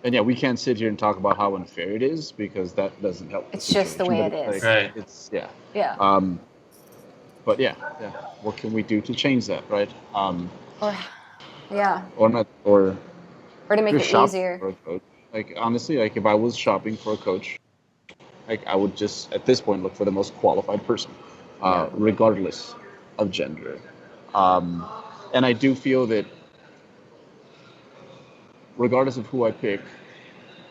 Speaker 2: and yeah, we can't sit here and talk about how unfair it is because that doesn't help.
Speaker 4: It's just the way it is.
Speaker 3: Like, right.
Speaker 2: It's
Speaker 4: yeah.
Speaker 2: But yeah. What can we do to change that, right?
Speaker 4: Yeah.
Speaker 2: Or not, or
Speaker 4: to make it easier.
Speaker 2: For a coach. Like honestly, like if I was shopping for a coach, like I would just at this point look for the most qualified person, regardless of gender. And I do feel that regardless of who I pick,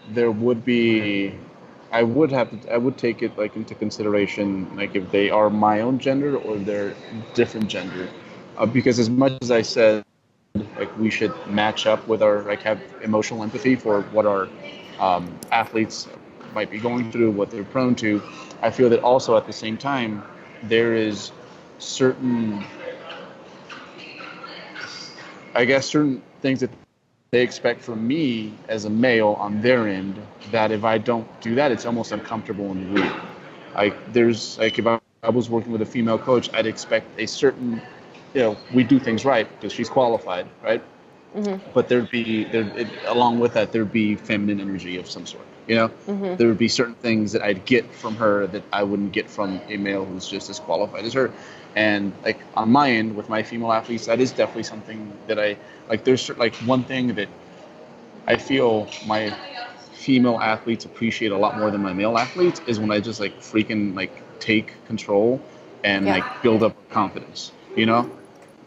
Speaker 2: there would be, I would take it like into consideration, like if they are my own gender or they're different gender, because as much as I said, like we should match up with our, like have emotional empathy for what our athletes might be going through, what they're prone to, I feel that also at the same time, there is certain things that they expect from me as a male on their end, that if I don't do that, it's almost uncomfortable and weird. Like there's like if I was working with a female coach, I'd expect a certain, we do things right because she's qualified, right? Mm-hmm. But along with that, there'd be feminine energy of some sort. Mm-hmm. There would be certain things that I'd get from her that I wouldn't get from a male who's just as qualified as her. And like on my end with my female athletes, that is definitely something that I like. There's like one thing that I feel my female athletes appreciate a lot more than my male athletes is when I just like freaking like take control and like build up confidence,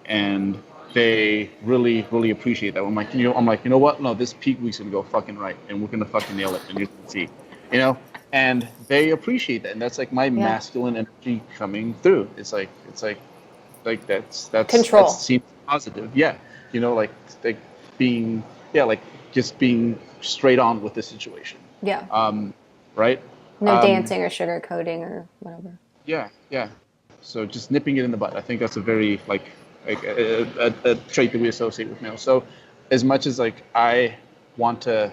Speaker 2: and they really, really appreciate that. I'm like, you know what? No, this peak week's gonna go fucking right, and we're gonna fucking nail it, and you're gonna see, and they appreciate that, and that's like my masculine energy coming through. It's like that's
Speaker 4: control.
Speaker 2: That seems positive, like being, like just being straight on with the situation.
Speaker 4: Yeah.
Speaker 2: Right.
Speaker 4: No dancing or sugarcoating or whatever.
Speaker 2: Yeah. So just nipping it in the bud. I think that's a very like a trait that we associate with males. So as much as like I want to,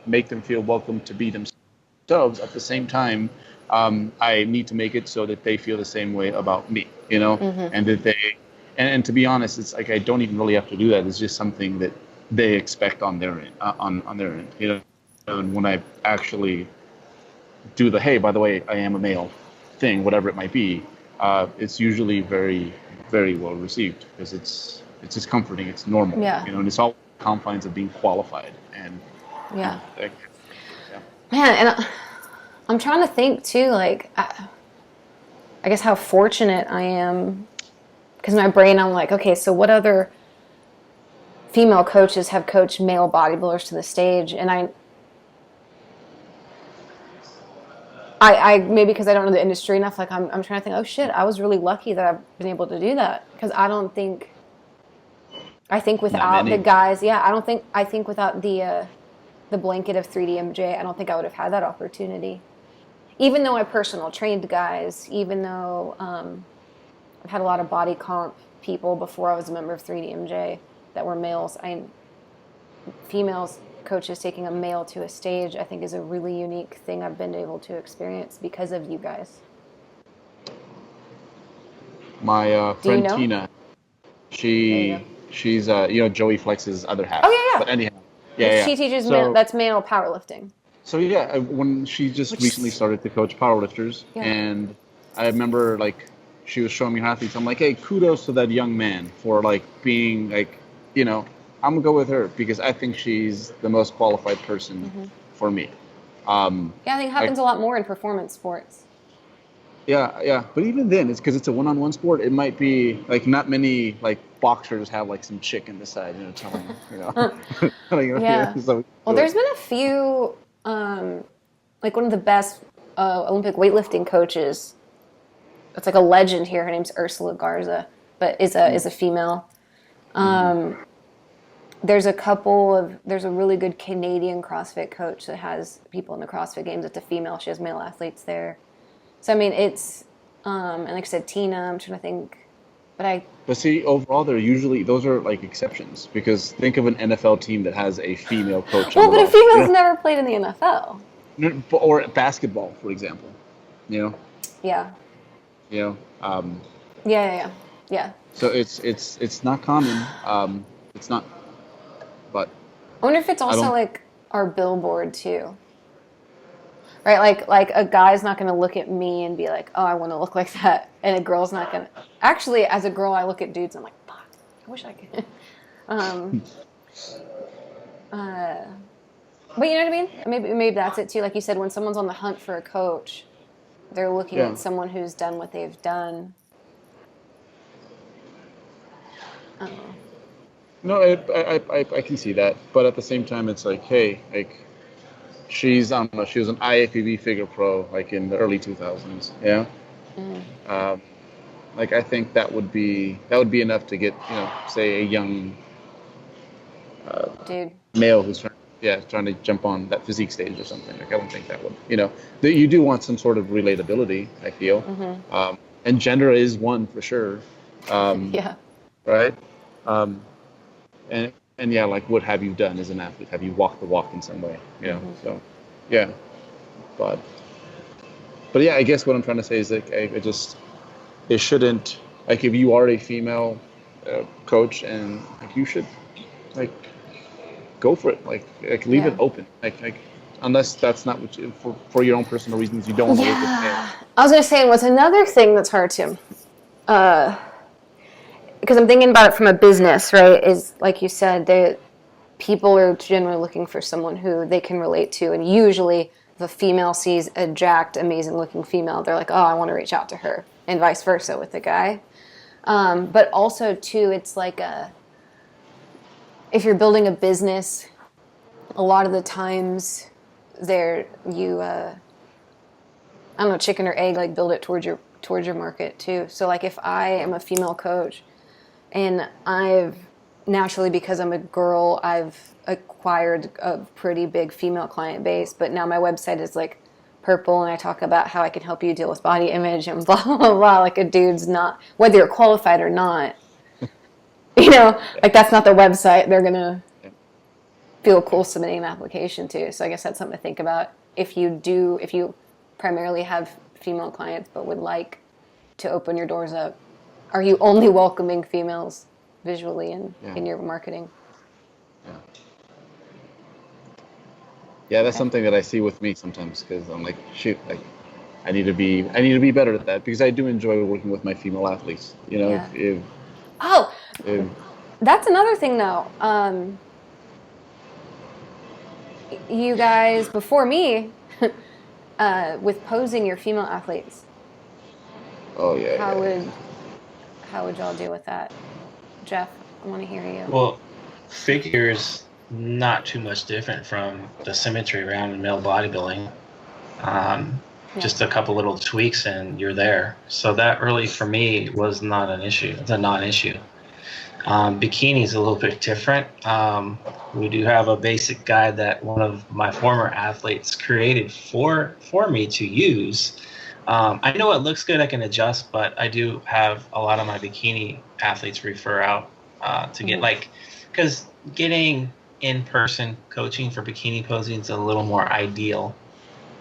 Speaker 2: make them feel welcome to be themselves, at the same time, I need to make it so that they feel the same way about me, mm-hmm. and that they, and to be honest, it's like I don't even really have to do that. It's just something that they expect on their end, on their end, And when I actually do the, hey, by the way, I am a male thing, whatever it might be, it's usually very, very well received because it's just comforting. It's normal, and it's all confines of being qualified. And
Speaker 4: man, and I'm trying to think too, like I guess how fortunate I am, because in my brain I'm like, okay, so what other female coaches have coached male bodybuilders to the stage? And I maybe because I don't know the industry enough, like I'm trying to think, oh shit, I was really lucky that I've been able to do that, because I think without the guys, I think without the
Speaker 1: the blanket of 3DMJ, I don't think I would have had that opportunity. Even though I personal trained guys, even though I've had a lot of body comp people before I was a member of 3DMJ that were males. Females coaches taking a male to a stage, I think, is a really unique thing I've been able to experience because of you guys.
Speaker 2: My friend Tina, she's Joey Flex's other half.
Speaker 1: Oh yeah.
Speaker 2: But anyhow, yeah.
Speaker 1: She teaches that's male powerlifting.
Speaker 2: So yeah, when she just recently started to coach powerlifters, and I remember like she was showing me her athletes. I'm like, hey, kudos to that young man for like being like, I'm gonna go with her because I think she's the most qualified person for me.
Speaker 1: I think it happens a lot more in performance sports.
Speaker 2: Yeah. But even then, it's because it's a one-on-one sport. It might be like not many like boxers have like some chick in the side, telling
Speaker 1: So, well, there's been a few, like one of the best Olympic weightlifting coaches. It's like a legend here. Her name's Ursula Garza, but is a female. There's a really good Canadian CrossFit coach that has people in the CrossFit Games. It's a female. She has male athletes there. So, I mean, it's, and like I said, Tina, I'm trying to think, but see,
Speaker 2: overall, those are like exceptions because think of an NFL team that has a female coach.
Speaker 1: Well, but a female's never played in the NFL.
Speaker 2: Or basketball, for example,
Speaker 1: Yeah.
Speaker 2: Yeah. So it's not common. It's not, but
Speaker 1: I wonder if it's also like our billboard too, right? Like a guy's not going to look at me and be like, oh, I want to look like that, and a girl's not going to. Actually, as a girl, I look at dudes and I'm like, fuck, I wish I could. But you know what I mean? Maybe that's it too. Like you said, when someone's on the hunt for a coach, they're looking at someone who's done what they've done.
Speaker 2: No, I can see that, but at the same time, it's like, hey, like she was an IFBB figure pro like in the early 2000s, like I think that would be enough to get say a young
Speaker 1: dude
Speaker 2: male who's trying to jump on that physique stage or something. Like I don't think that would you do want some sort of relatability, I feel, and gender is one for sure. Right. And like what have you done as an athlete? Have you walked the walk in some way? So but I guess what I'm trying to say is like it shouldn't, like if you are a female coach and like you should like go for it, like leave it open, like unless that's not what you, for your own personal reasons you don't want to work with male.
Speaker 1: I was going to say, what's another thing that's hard to because I'm thinking about it from a business, right, is like you said, that people are generally looking for someone who they can relate to, and usually if a female sees a jacked, amazing-looking female, they're like, oh, I want to reach out to her, and vice versa with the guy. But also, too, it's like if you're building a business, a lot of the times I don't know, chicken or egg, like build it towards your market, too. So, like, if I am a female coach, and I've naturally, because I'm a girl, I've acquired a pretty big female client base, but now my website is like purple and I talk about how I can help you deal with body image and blah, blah, blah. Like a dude's not, whether you're qualified or not, like that's not the website they're going to feel cool submitting an application to. So I guess that's something to think about. If you primarily have female clients but would like to open your doors up, are you only welcoming females visually in your marketing?
Speaker 2: Yeah, that's something that I see with me sometimes because I'm like, shoot, like I need to be better at that because I do enjoy working with my female athletes.
Speaker 1: That's another thing though. You guys before me, with posing your female athletes.
Speaker 2: Oh yeah.
Speaker 1: How would y'all deal with that? Jeff, I want to hear you.
Speaker 3: Well, figures not too much different from the symmetry around male bodybuilding. Just a couple little tweaks and you're there. So that really for me was not an issue. It's a non-issue. Bikini is a little bit different. We do have a basic guide that one of my former athletes created for me to use. I know it looks good, I can adjust, but I do have a lot of my bikini athletes refer out to get because getting in-person coaching for bikini posing is a little more ideal,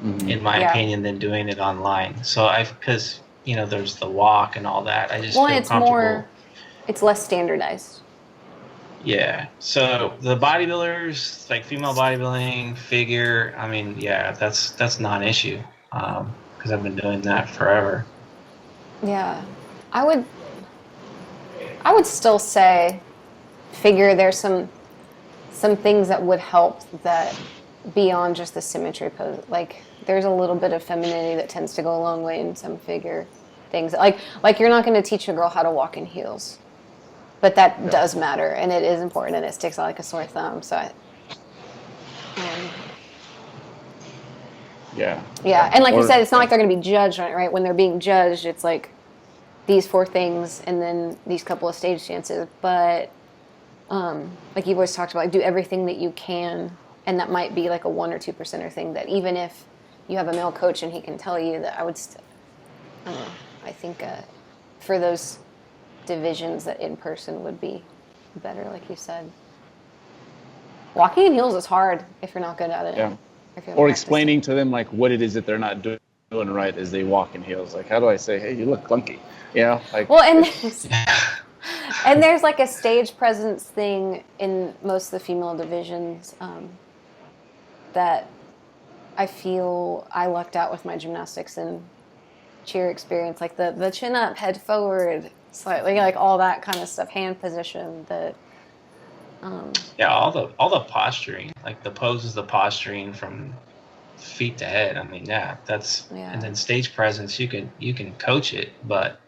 Speaker 3: in my opinion, than doing it online. So because there's the walk and all that, I just feel comfortable.
Speaker 4: It's less standardized.
Speaker 3: Yeah. So the bodybuilders, like female bodybuilding, figure, I mean, yeah, that's not an issue, because I've been doing that forever.
Speaker 4: Yeah. I would still say figure there's some things that would help that beyond just the symmetry pose. Like there's a little bit of femininity that tends to go a long way in some figure things. Like you're not going to teach a girl how to walk in heels. But that does matter, and it is important, and it sticks out like a sore thumb. So,
Speaker 2: yeah,
Speaker 4: and like you said, it's not like they're going to be judged on it, right? When they're being judged, it's like these 4 things, and then these couple of stage dances. But like you've always talked about, like, do everything that you can, and that might be like a 1 or 2%er thing. That even if you have a male coach and he can tell you that, I think for those divisions that in person would be better, like you said. Walking in heels is hard if you're not good at it.
Speaker 2: Yeah. Or explaining to them like what it is that they're not doing right as they walk in heels. Like, how do I say, hey, you look clunky? Like.
Speaker 4: Well, and there's like a stage presence thing in most of the female divisions that I feel I lucked out with my gymnastics and cheer experience, like the chin up, head forward, slightly, like all that kind of stuff, hand position.
Speaker 3: All the posturing, like the poses, the posturing from feet to head. I mean, and then stage presence. You can coach it, but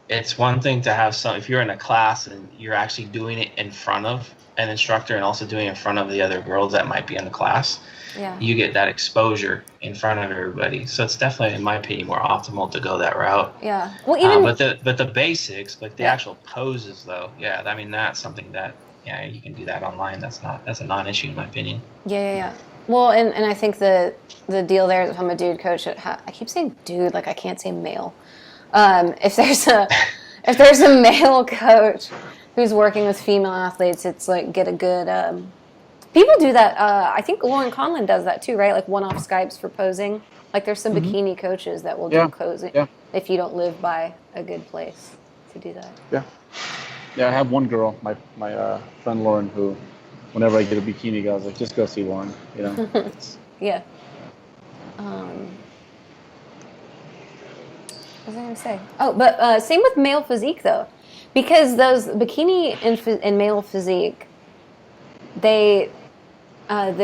Speaker 3: it's one thing to have some. If you're in a class and you're actually doing it in front of an instructor and also doing it in front of the other girls that might be in the class.
Speaker 4: Yeah.
Speaker 3: You get that exposure in front of everybody, so it's definitely, in my opinion, more optimal to go that route.
Speaker 4: Yeah. Well, even
Speaker 3: but the basics, like the actual poses, though, I mean, that's something that you can do that online. That's a non-issue in my opinion.
Speaker 4: Yeah. Well, and I think the deal there is, if I'm a dude coach, I keep saying dude, like I can't say male. If there's a male coach who's working with female athletes, it's like get a good. People do that. I think Lauren Conlon does that too, right? Like one-off Skypes for posing. Like there's some bikini coaches that will do posing if you don't live by a good place to do that.
Speaker 2: Yeah. I have one girl, my friend Lauren, who, whenever I get a bikini, goes like, just go see Lauren.
Speaker 4: Yeah. What was I going to say? Oh, but same with male physique though, because those bikini and male physique, the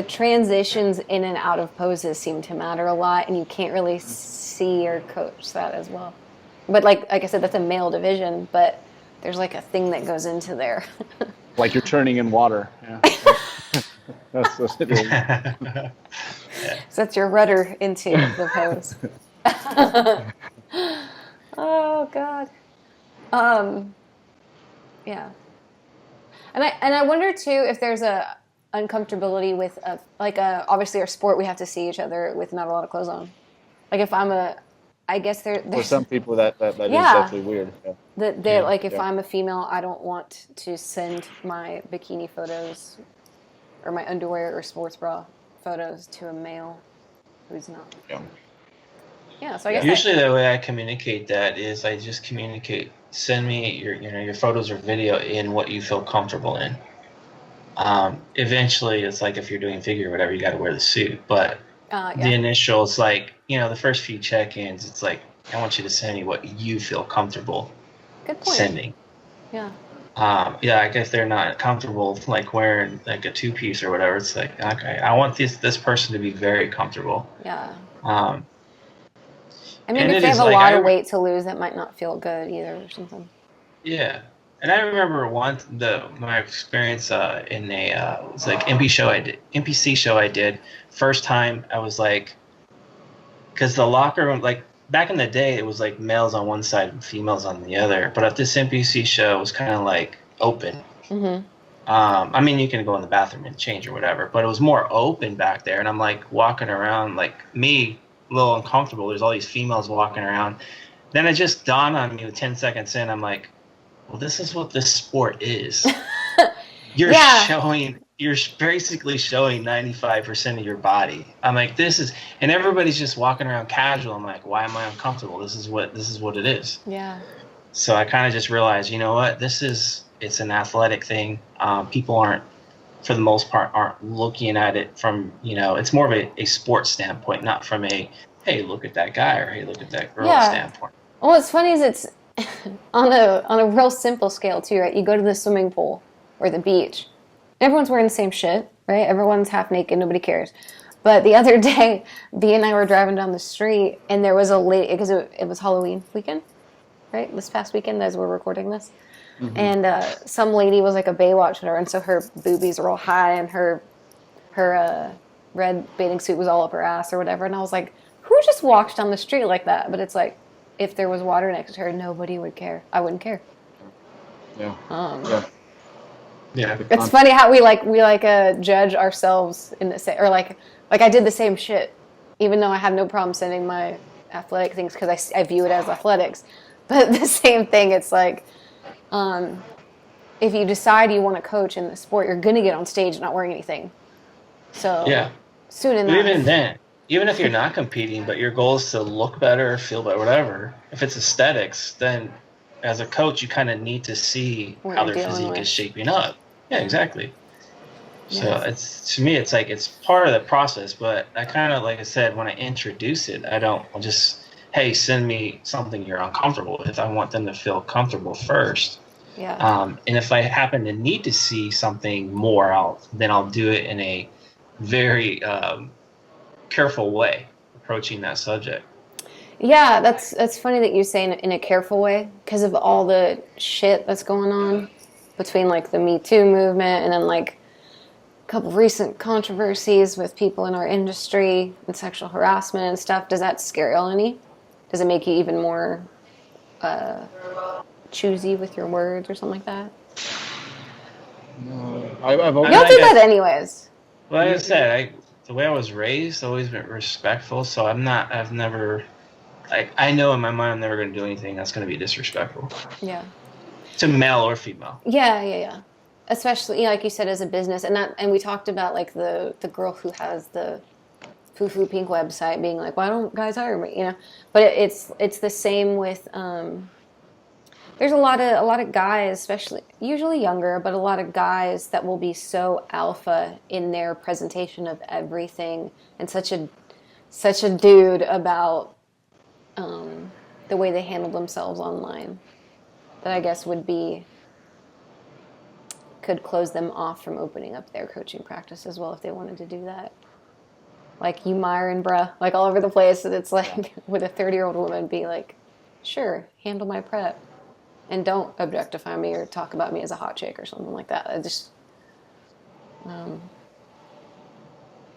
Speaker 4: transitions in and out of poses seem to matter a lot, and you can't really see or coach that as well. But like I said, that's a male division, but there's like a thing that goes into there.
Speaker 2: Like you're turning in water. Yeah. That's what it is.
Speaker 4: So that's your rudder into the pose. Oh God. Yeah. And I wonder too if there's a uncomfortability with obviously our sport, we have to see each other with not a lot of clothes on. Like if I guess there's
Speaker 2: for some people that is definitely weird.
Speaker 4: If I'm a female, I don't want to send my bikini photos or my underwear or sports bra photos to a male who's not. Yeah. So I guess
Speaker 3: usually the way I communicate that is I just communicate. Send me your photos or video in what you feel comfortable in. Eventually, it's like if you're doing figure or whatever, you got to wear the suit. But the initial, it's like the first few check-ins, it's like I want you to send me what you feel comfortable sending.
Speaker 4: Yeah.
Speaker 3: Like if they're not comfortable like wearing like a 2-piece or whatever, it's like okay, I want this person to be very comfortable.
Speaker 4: Yeah.
Speaker 3: And
Speaker 4: maybe if they have a lot of weight to lose, that might not feel good either or something.
Speaker 3: Yeah. And I remember my experience in a it's like NPC show I did. First time I was like, because the locker room, like back in the day, it was like males on one side and females on the other. But at this NPC show, it was kind of like open.
Speaker 4: Mm-hmm.
Speaker 3: I mean, you can go in the bathroom and change or whatever, but it was more open back there. And I'm like walking around, like me, a little uncomfortable. There's all these females walking around. Then it just dawned on me 10 seconds in, I'm like, well, this is what this sport is. You're basically showing 95% of your body. I'm like, and everybody's just walking around casual. I'm like, why am I uncomfortable? This is what it is.
Speaker 4: Yeah.
Speaker 3: So I kind of just realized, you know what, it's an athletic thing. People aren't, for the most part, aren't looking at it from, it's more of a sports standpoint, not from a, hey, look at that guy or hey, look at that girl standpoint.
Speaker 4: Well, what's funny is it's on a real simple scale too, right? You go to the swimming pool or the beach, everyone's wearing the same shit, right? Everyone's half naked, nobody cares. But the other day, B and I were driving down the street, and there was a lady, because it was Halloween weekend, right? This past weekend as we're recording this. Mm-hmm. And some lady was like a Baywatch her, and so her boobies were all high, and her red bathing suit was all up her ass or whatever. And I was like, who just walks down the street like that? But it's like, if there was water next to her, nobody would care. I wouldn't care.
Speaker 2: Yeah.
Speaker 3: Yeah.
Speaker 4: It's funny how we judge ourselves in the same, or like I did the same shit, even though I have no problem sending my athletic things because I view it as athletics. But the same thing, it's like, if you decide you want to coach in the sport, you're going to get on stage not wearing anything. So soon enough.
Speaker 3: Even then, even if you're not competing, but your goal is to look better, feel better, whatever, if it's aesthetics, then as a coach, you kind of need to see how their physique is shaping up. Yeah, exactly. So to me, it's like, it's part of the process, but I kind of, like I said, when I introduce it, I don't just, hey, send me something you're uncomfortable with. I want them to feel comfortable first.
Speaker 4: Yeah.
Speaker 3: And if I happen to need to see something more, then I'll do it in a very careful way, approaching that subject.
Speaker 4: Yeah, that's funny that you say in a careful way, because of all the shit that's going on between like the Me Too movement and then like a couple of recent controversies with people in our industry and sexual harassment and stuff. Does that scare you any? Does it make you even more choosy with your words or something like that?
Speaker 2: No,
Speaker 4: You'll do that anyways.
Speaker 3: Well, like I said, the way I was raised, always been respectful. So I've never, I know in my mind I'm never going to do anything that's going to be disrespectful.
Speaker 4: Yeah.
Speaker 3: To male or female.
Speaker 4: Yeah. Especially, like you said, as a business, and we talked about like the girl who has the Foo Pink website being like, why don't guys hire me? But it's the same with. There's a lot of guys, especially usually younger, but a lot of guys that will be so alpha in their presentation of everything and such a dude about the way they handle themselves online, that I guess could close them off from opening up their coaching practice as well if they wanted to do that. Like you Myron, bruh, like all over the place. And it's like, would a 30-year-old woman be like, sure, handle my prep and don't objectify me or talk about me as a hot chick or something like that. I just,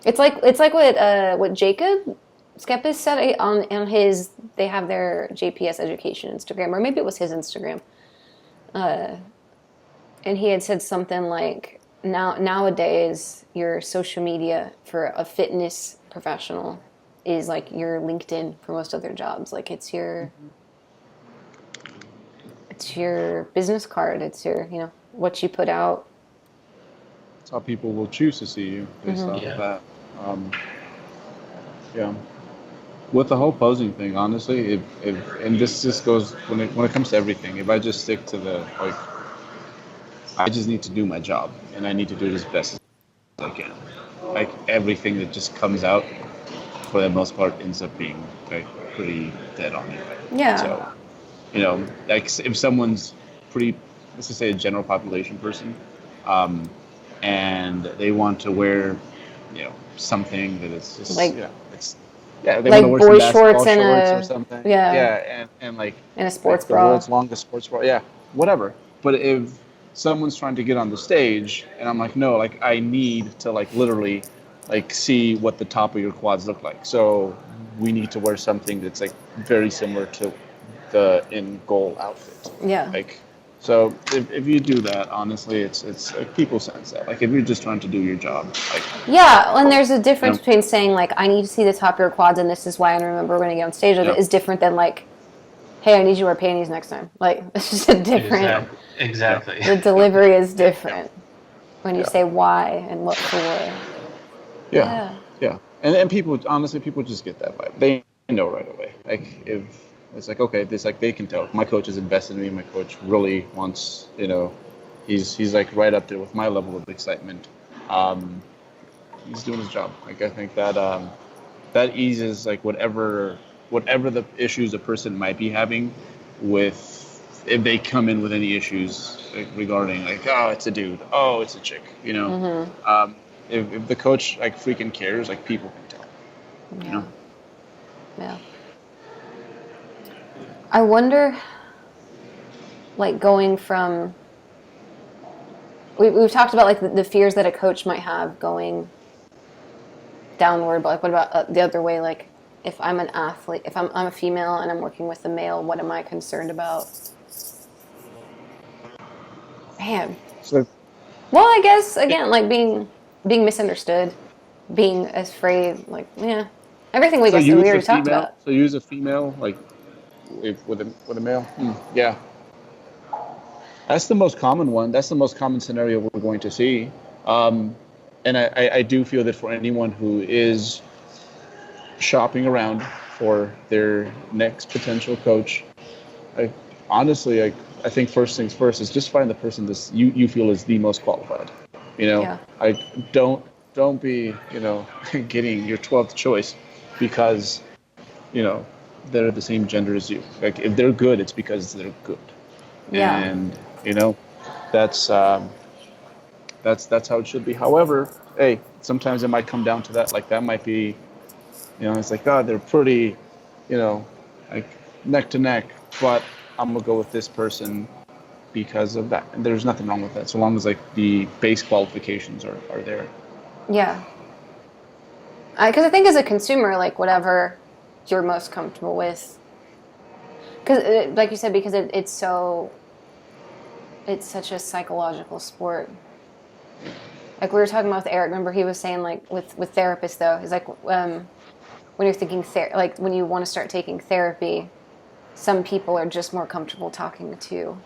Speaker 4: it's like what Jacob Skepis said on his, they have their JPS education Instagram, or maybe it was his Instagram. And he had said something like, nowadays, your social media for a fitness professional is like your LinkedIn for most of their jobs. Like it's your business card. It's your, what you put out.
Speaker 2: That's how people will choose to see you based off of that. With the whole posing thing, honestly, if and this just goes when it comes to everything. If I just stick to I just need to do my job, and I need to do it as best as I can. Like everything that just comes out, for the most part, ends up being like pretty dead on it.
Speaker 4: Yeah.
Speaker 2: So, like if someone's pretty, let's just say a general population person, and they want to wear, something that is just
Speaker 4: like,
Speaker 2: they
Speaker 4: like
Speaker 2: want to wear some
Speaker 4: boy shorts
Speaker 2: or something.
Speaker 4: Yeah.
Speaker 2: And like
Speaker 4: in a sports
Speaker 2: the
Speaker 4: bra.
Speaker 2: world's longest sports bra. Yeah, whatever. But if someone's trying to get on the stage, and I'm like, no, like I need to literally see what the top of your quads look like. So we need to wear something that's very similar to the in goal outfit.
Speaker 4: Yeah.
Speaker 2: So if you do that, honestly, it's like, people sense that. Like if you're just trying to do your job, like
Speaker 4: Yeah, and there's a difference
Speaker 2: you know,
Speaker 4: between saying like I need to see the top of your quads and this is why I remember we're going to get on stage with
Speaker 2: yeah,
Speaker 4: it is different than like, hey, I need you to wear panties next time. Like it's just a different.
Speaker 3: Exactly.
Speaker 4: The delivery is different when you
Speaker 2: yeah,
Speaker 4: say why and what for.
Speaker 2: yeah,
Speaker 4: Yeah.
Speaker 2: yeah. And people, honestly, people just get that vibe. They know right away. Like if it's like, okay, this, like, they can tell my coach is invested in me. My coach really wants, he's like right up there with my level of excitement. Um, he's doing his job. Like I think that that eases like whatever the issues a person might be having with, if they come in with any issues, like, regarding like, oh, it's a dude, oh, it's a chick,
Speaker 4: Mm-hmm.
Speaker 2: if the coach like freaking cares, like people can tell,
Speaker 4: Yeah.
Speaker 2: you know.
Speaker 4: Yeah. I wonder, like, going from we've talked about like the fears that a coach might have going downward, but like what about the other way? Like, if I'm an athlete, if I'm a female and I'm working with a male, what am I concerned about? Man.
Speaker 2: So
Speaker 4: Well, I guess again, like being misunderstood, being afraid, like yeah, everything we
Speaker 2: so
Speaker 4: guess that
Speaker 2: you
Speaker 4: we
Speaker 2: as a
Speaker 4: already talked
Speaker 2: female,
Speaker 4: about.
Speaker 2: like if with a male, yeah, that's the most common one. That's the most common scenario we're going to see. Um, and I do feel that for anyone who is shopping around for their next potential coach, I honestly, I think first things first is just find the person that you feel is the most qualified.
Speaker 4: Yeah.
Speaker 2: I don't be, getting your 12th choice because, you know, they're the same gender as you. Like if they're good, it's because they're good.
Speaker 4: Yeah.
Speaker 2: And, that's that's how it should be. However, hey, sometimes it might come down to that. Like that might be, it's like, God, they're pretty, you know, like neck to neck, but I'm gonna go with this person because of that. And there's nothing wrong with that, so long as like the base qualifications are there.
Speaker 4: Yeah. Because I think as a consumer, like whatever you're most comfortable with, because like you said, because it's such a psychological sport. Like we were talking about with Eric, remember he was saying like with therapists though, he's like when you're thinking like when you want to start taking therapy, some people are just more comfortable talking to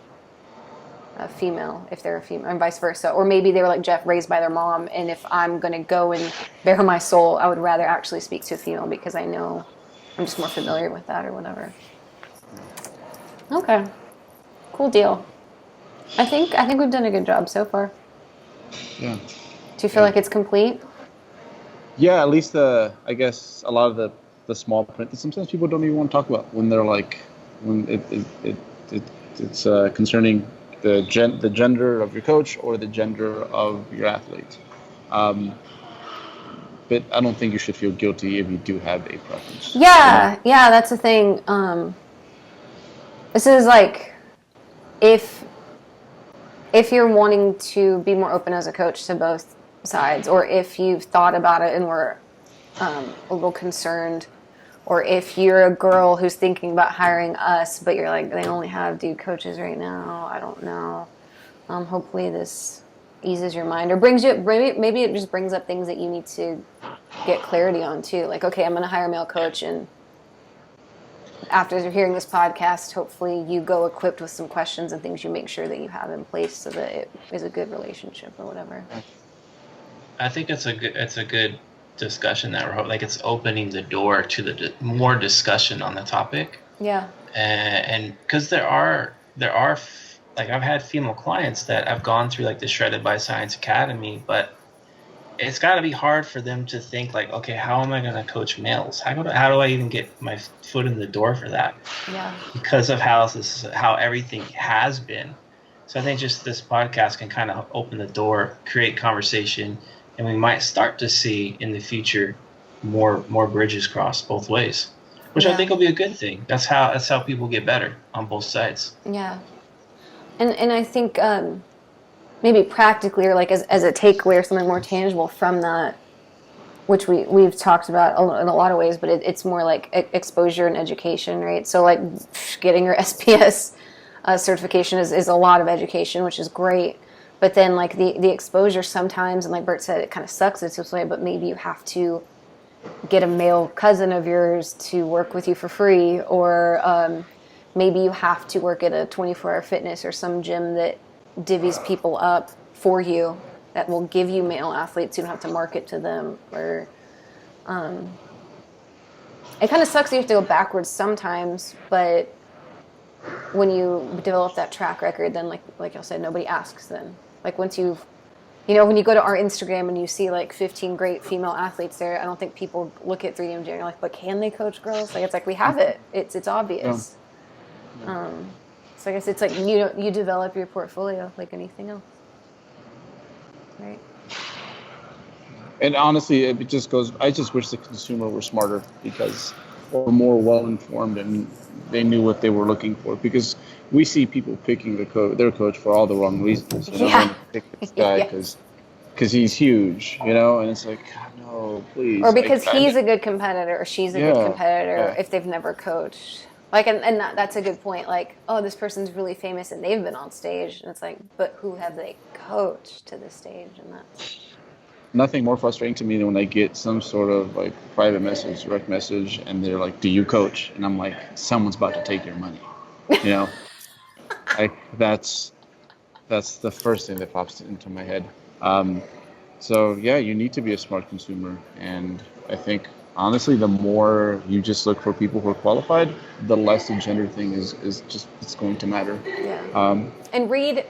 Speaker 4: a female if they're a female, and vice versa. Or maybe they were like Jeff, raised by their mom, and if I'm going to go and bare my soul, I would rather actually speak to a female because I know I'm just more familiar with that or whatever. Okay, cool deal. I think we've done a good job so far.
Speaker 2: Yeah.
Speaker 4: Do you feel like it's complete?
Speaker 2: Yeah, at least I guess a lot of the small print that sometimes people don't even want to talk about when they're like when it's concerning the gender of your coach or the gender of your athlete. But I don't think you should feel guilty if you do have a preference.
Speaker 4: Yeah, yeah, that's the thing. This is like if you're wanting to be more open as a coach to both sides, or if you've thought about it and were a little concerned, or if you're a girl who's thinking about hiring us, but you're like, they only have dude coaches right now, I don't know. Hopefully this eases your mind or brings you, maybe it just brings up things that you need to get clarity on too. Like, okay, I'm going to hire a male coach, and after hearing this podcast, hopefully you go equipped with some questions and things you make sure that you have in place so that it is a good relationship or whatever.
Speaker 3: I think it's a good discussion that we're like it's opening the door to the more discussion on the topic.
Speaker 4: Yeah.
Speaker 3: And because there are like I've had female clients that have gone through like the Shredded by Science Academy, but it's got to be hard for them to think like, okay, how am I going to coach males? How do I even get my foot in the door for that?
Speaker 4: Yeah.
Speaker 3: Because of how everything has been. So I think just this podcast can kind of open the door, create conversation, and we might start to see in the future more bridges crossed both ways, which I think will be a good thing. That's how people get better on both sides.
Speaker 4: Yeah. And I think maybe practically, or like as a takeaway or something more tangible from that, which we've talked about in a lot of ways, but it's more like exposure and education, right? So like getting your SPS
Speaker 1: certification is a lot of education, which is great. But then like the exposure sometimes, and like Bert said, it kind of sucks this way, but maybe you have to get a male cousin of yours to work with you for free, or maybe you have to work at a 24-hour fitness or some gym that divvies people up for you that will give you male athletes. You don't have to market to them. Or it kind of sucks that you have to go backwards sometimes, but when you develop that track record, then like y'all said, nobody asks then. Like once you've, when you go to our Instagram and you see like 15 great female athletes there, I don't think people look at 3DMJ and you're like, but can they coach girls? Like it's like we have it. It's obvious. Yeah. So I guess it's like you develop your portfolio like anything else, right?
Speaker 2: And honestly, it just goes. I just wish the consumer were smarter, because or more well informed, and they knew what they were looking for. Because we see people picking their coach for all the wrong reasons. You know,
Speaker 1: yeah.
Speaker 2: Pick this guy because he's huge, and it's like, no, please.
Speaker 1: Or because he's a good competitor, or she's a good competitor, if they've never coached. Like, and that's a good point. Like, oh, this person's really famous and they've been on stage, and it's like, but who have they coached to the stage? And that's
Speaker 2: nothing more frustrating to me than when I get some sort of like private message, direct message, and they're like, "Do you coach?" And I'm like, "Someone's about to take your money," Like that's the first thing that pops into my head. So yeah, you need to be a smart consumer, and I think honestly, the more you just look for people who are qualified, the less the gender thing is just it's going to matter.
Speaker 1: Yeah. And read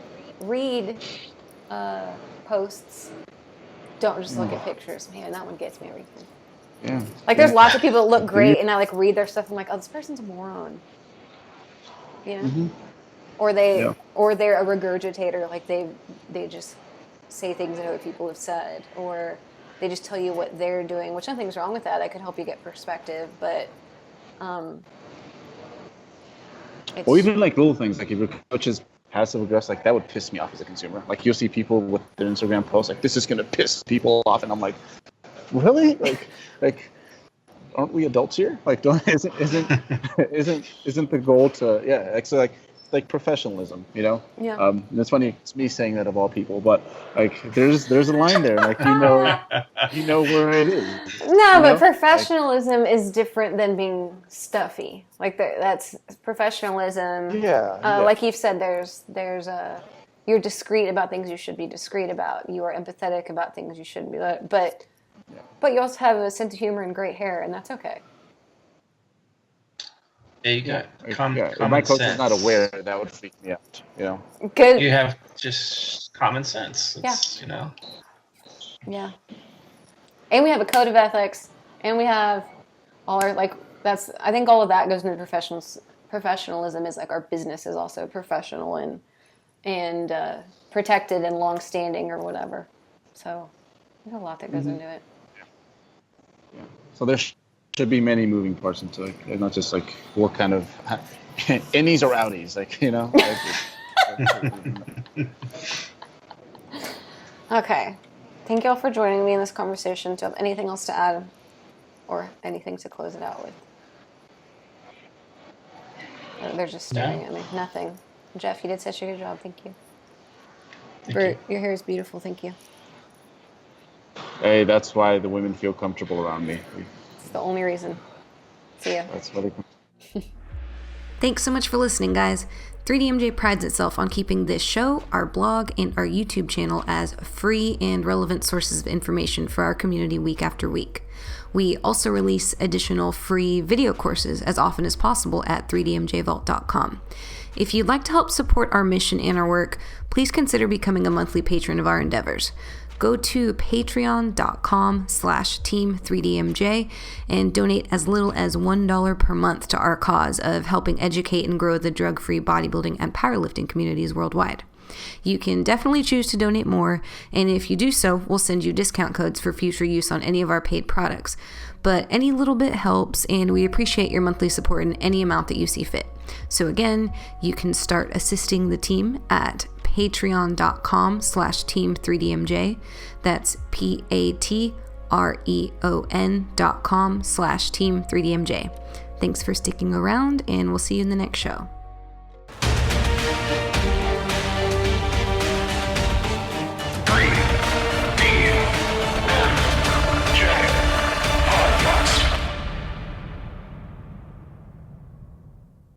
Speaker 1: posts. Don't just look at pictures. Man, that one gets me every time.
Speaker 2: Yeah.
Speaker 1: Like there's lots of people that look great, and I like read their stuff. I'm like, oh, this person's a moron.
Speaker 2: Mm-hmm.
Speaker 1: Or they're a regurgitator. Like they just say things that other people have said, or they just tell you what they're doing, which nothing's wrong with that. I could help you get perspective, but
Speaker 2: or even like little things, like if your coach is passive aggressive, like that would piss me off as a consumer. Like you'll see people with their Instagram posts like, this is gonna piss people off, and I'm like, really? Like aren't we adults here? Like isn't the goal to like professionalism, Yeah. And it's funny, it's me saying that of all people, but like there's a line there, like you know where it is.
Speaker 1: No, but professionalism is different than being stuffy. Like that's professionalism.
Speaker 2: Yeah.
Speaker 1: Like you've said, there's you're discreet about things you should be discreet about. You are empathetic about things you shouldn't be. But you also have a sense of humor and great hair, and that's okay.
Speaker 3: Yeah, you got
Speaker 2: If
Speaker 3: common
Speaker 2: my coach
Speaker 3: sense.
Speaker 2: is not aware, that would freak me out.
Speaker 1: Good.
Speaker 3: You have just common sense. It's,
Speaker 1: Yeah. And we have a code of ethics, and we have all our I think all of that goes into professionalism. Is like our business is also professional and protected and long-standing or whatever. So there's a lot that goes into it.
Speaker 2: Yeah. So there should be many moving parts into it, and not just like what kind of innies or outies,
Speaker 1: Okay. Thank y'all for joining me in this conversation. Do you have anything else to add or anything to close it out with? They're just staring at me. Nothing. Jeff, you did such a good job. Thank you. Bert, your hair is beautiful. Thank you.
Speaker 2: Hey, that's why the women feel comfortable around me.
Speaker 1: It's the only reason. See ya.
Speaker 2: That's what
Speaker 4: Thanks so much for listening, guys. 3DMJ prides itself on keeping this show, our blog, and our YouTube channel as free and relevant sources of information for our community week after week. We also release additional free video courses as often as possible at 3dmjvault.com. If you'd like to help support our mission and our work, please consider becoming a monthly patron of our endeavors. Go to patreon.com/team3dmj and donate as little as $1 per month to our cause of helping educate and grow the drug-free bodybuilding and powerlifting communities worldwide. You can definitely choose to donate more, and if you do so, we'll send you discount codes for future use on any of our paid products. But any little bit helps, and we appreciate your monthly support in any amount that you see fit. So again, you can start assisting the team at patreon.com/team3dmj. That's patreon.com/team3dmj. Thanks for sticking around, and we'll see you in the next show.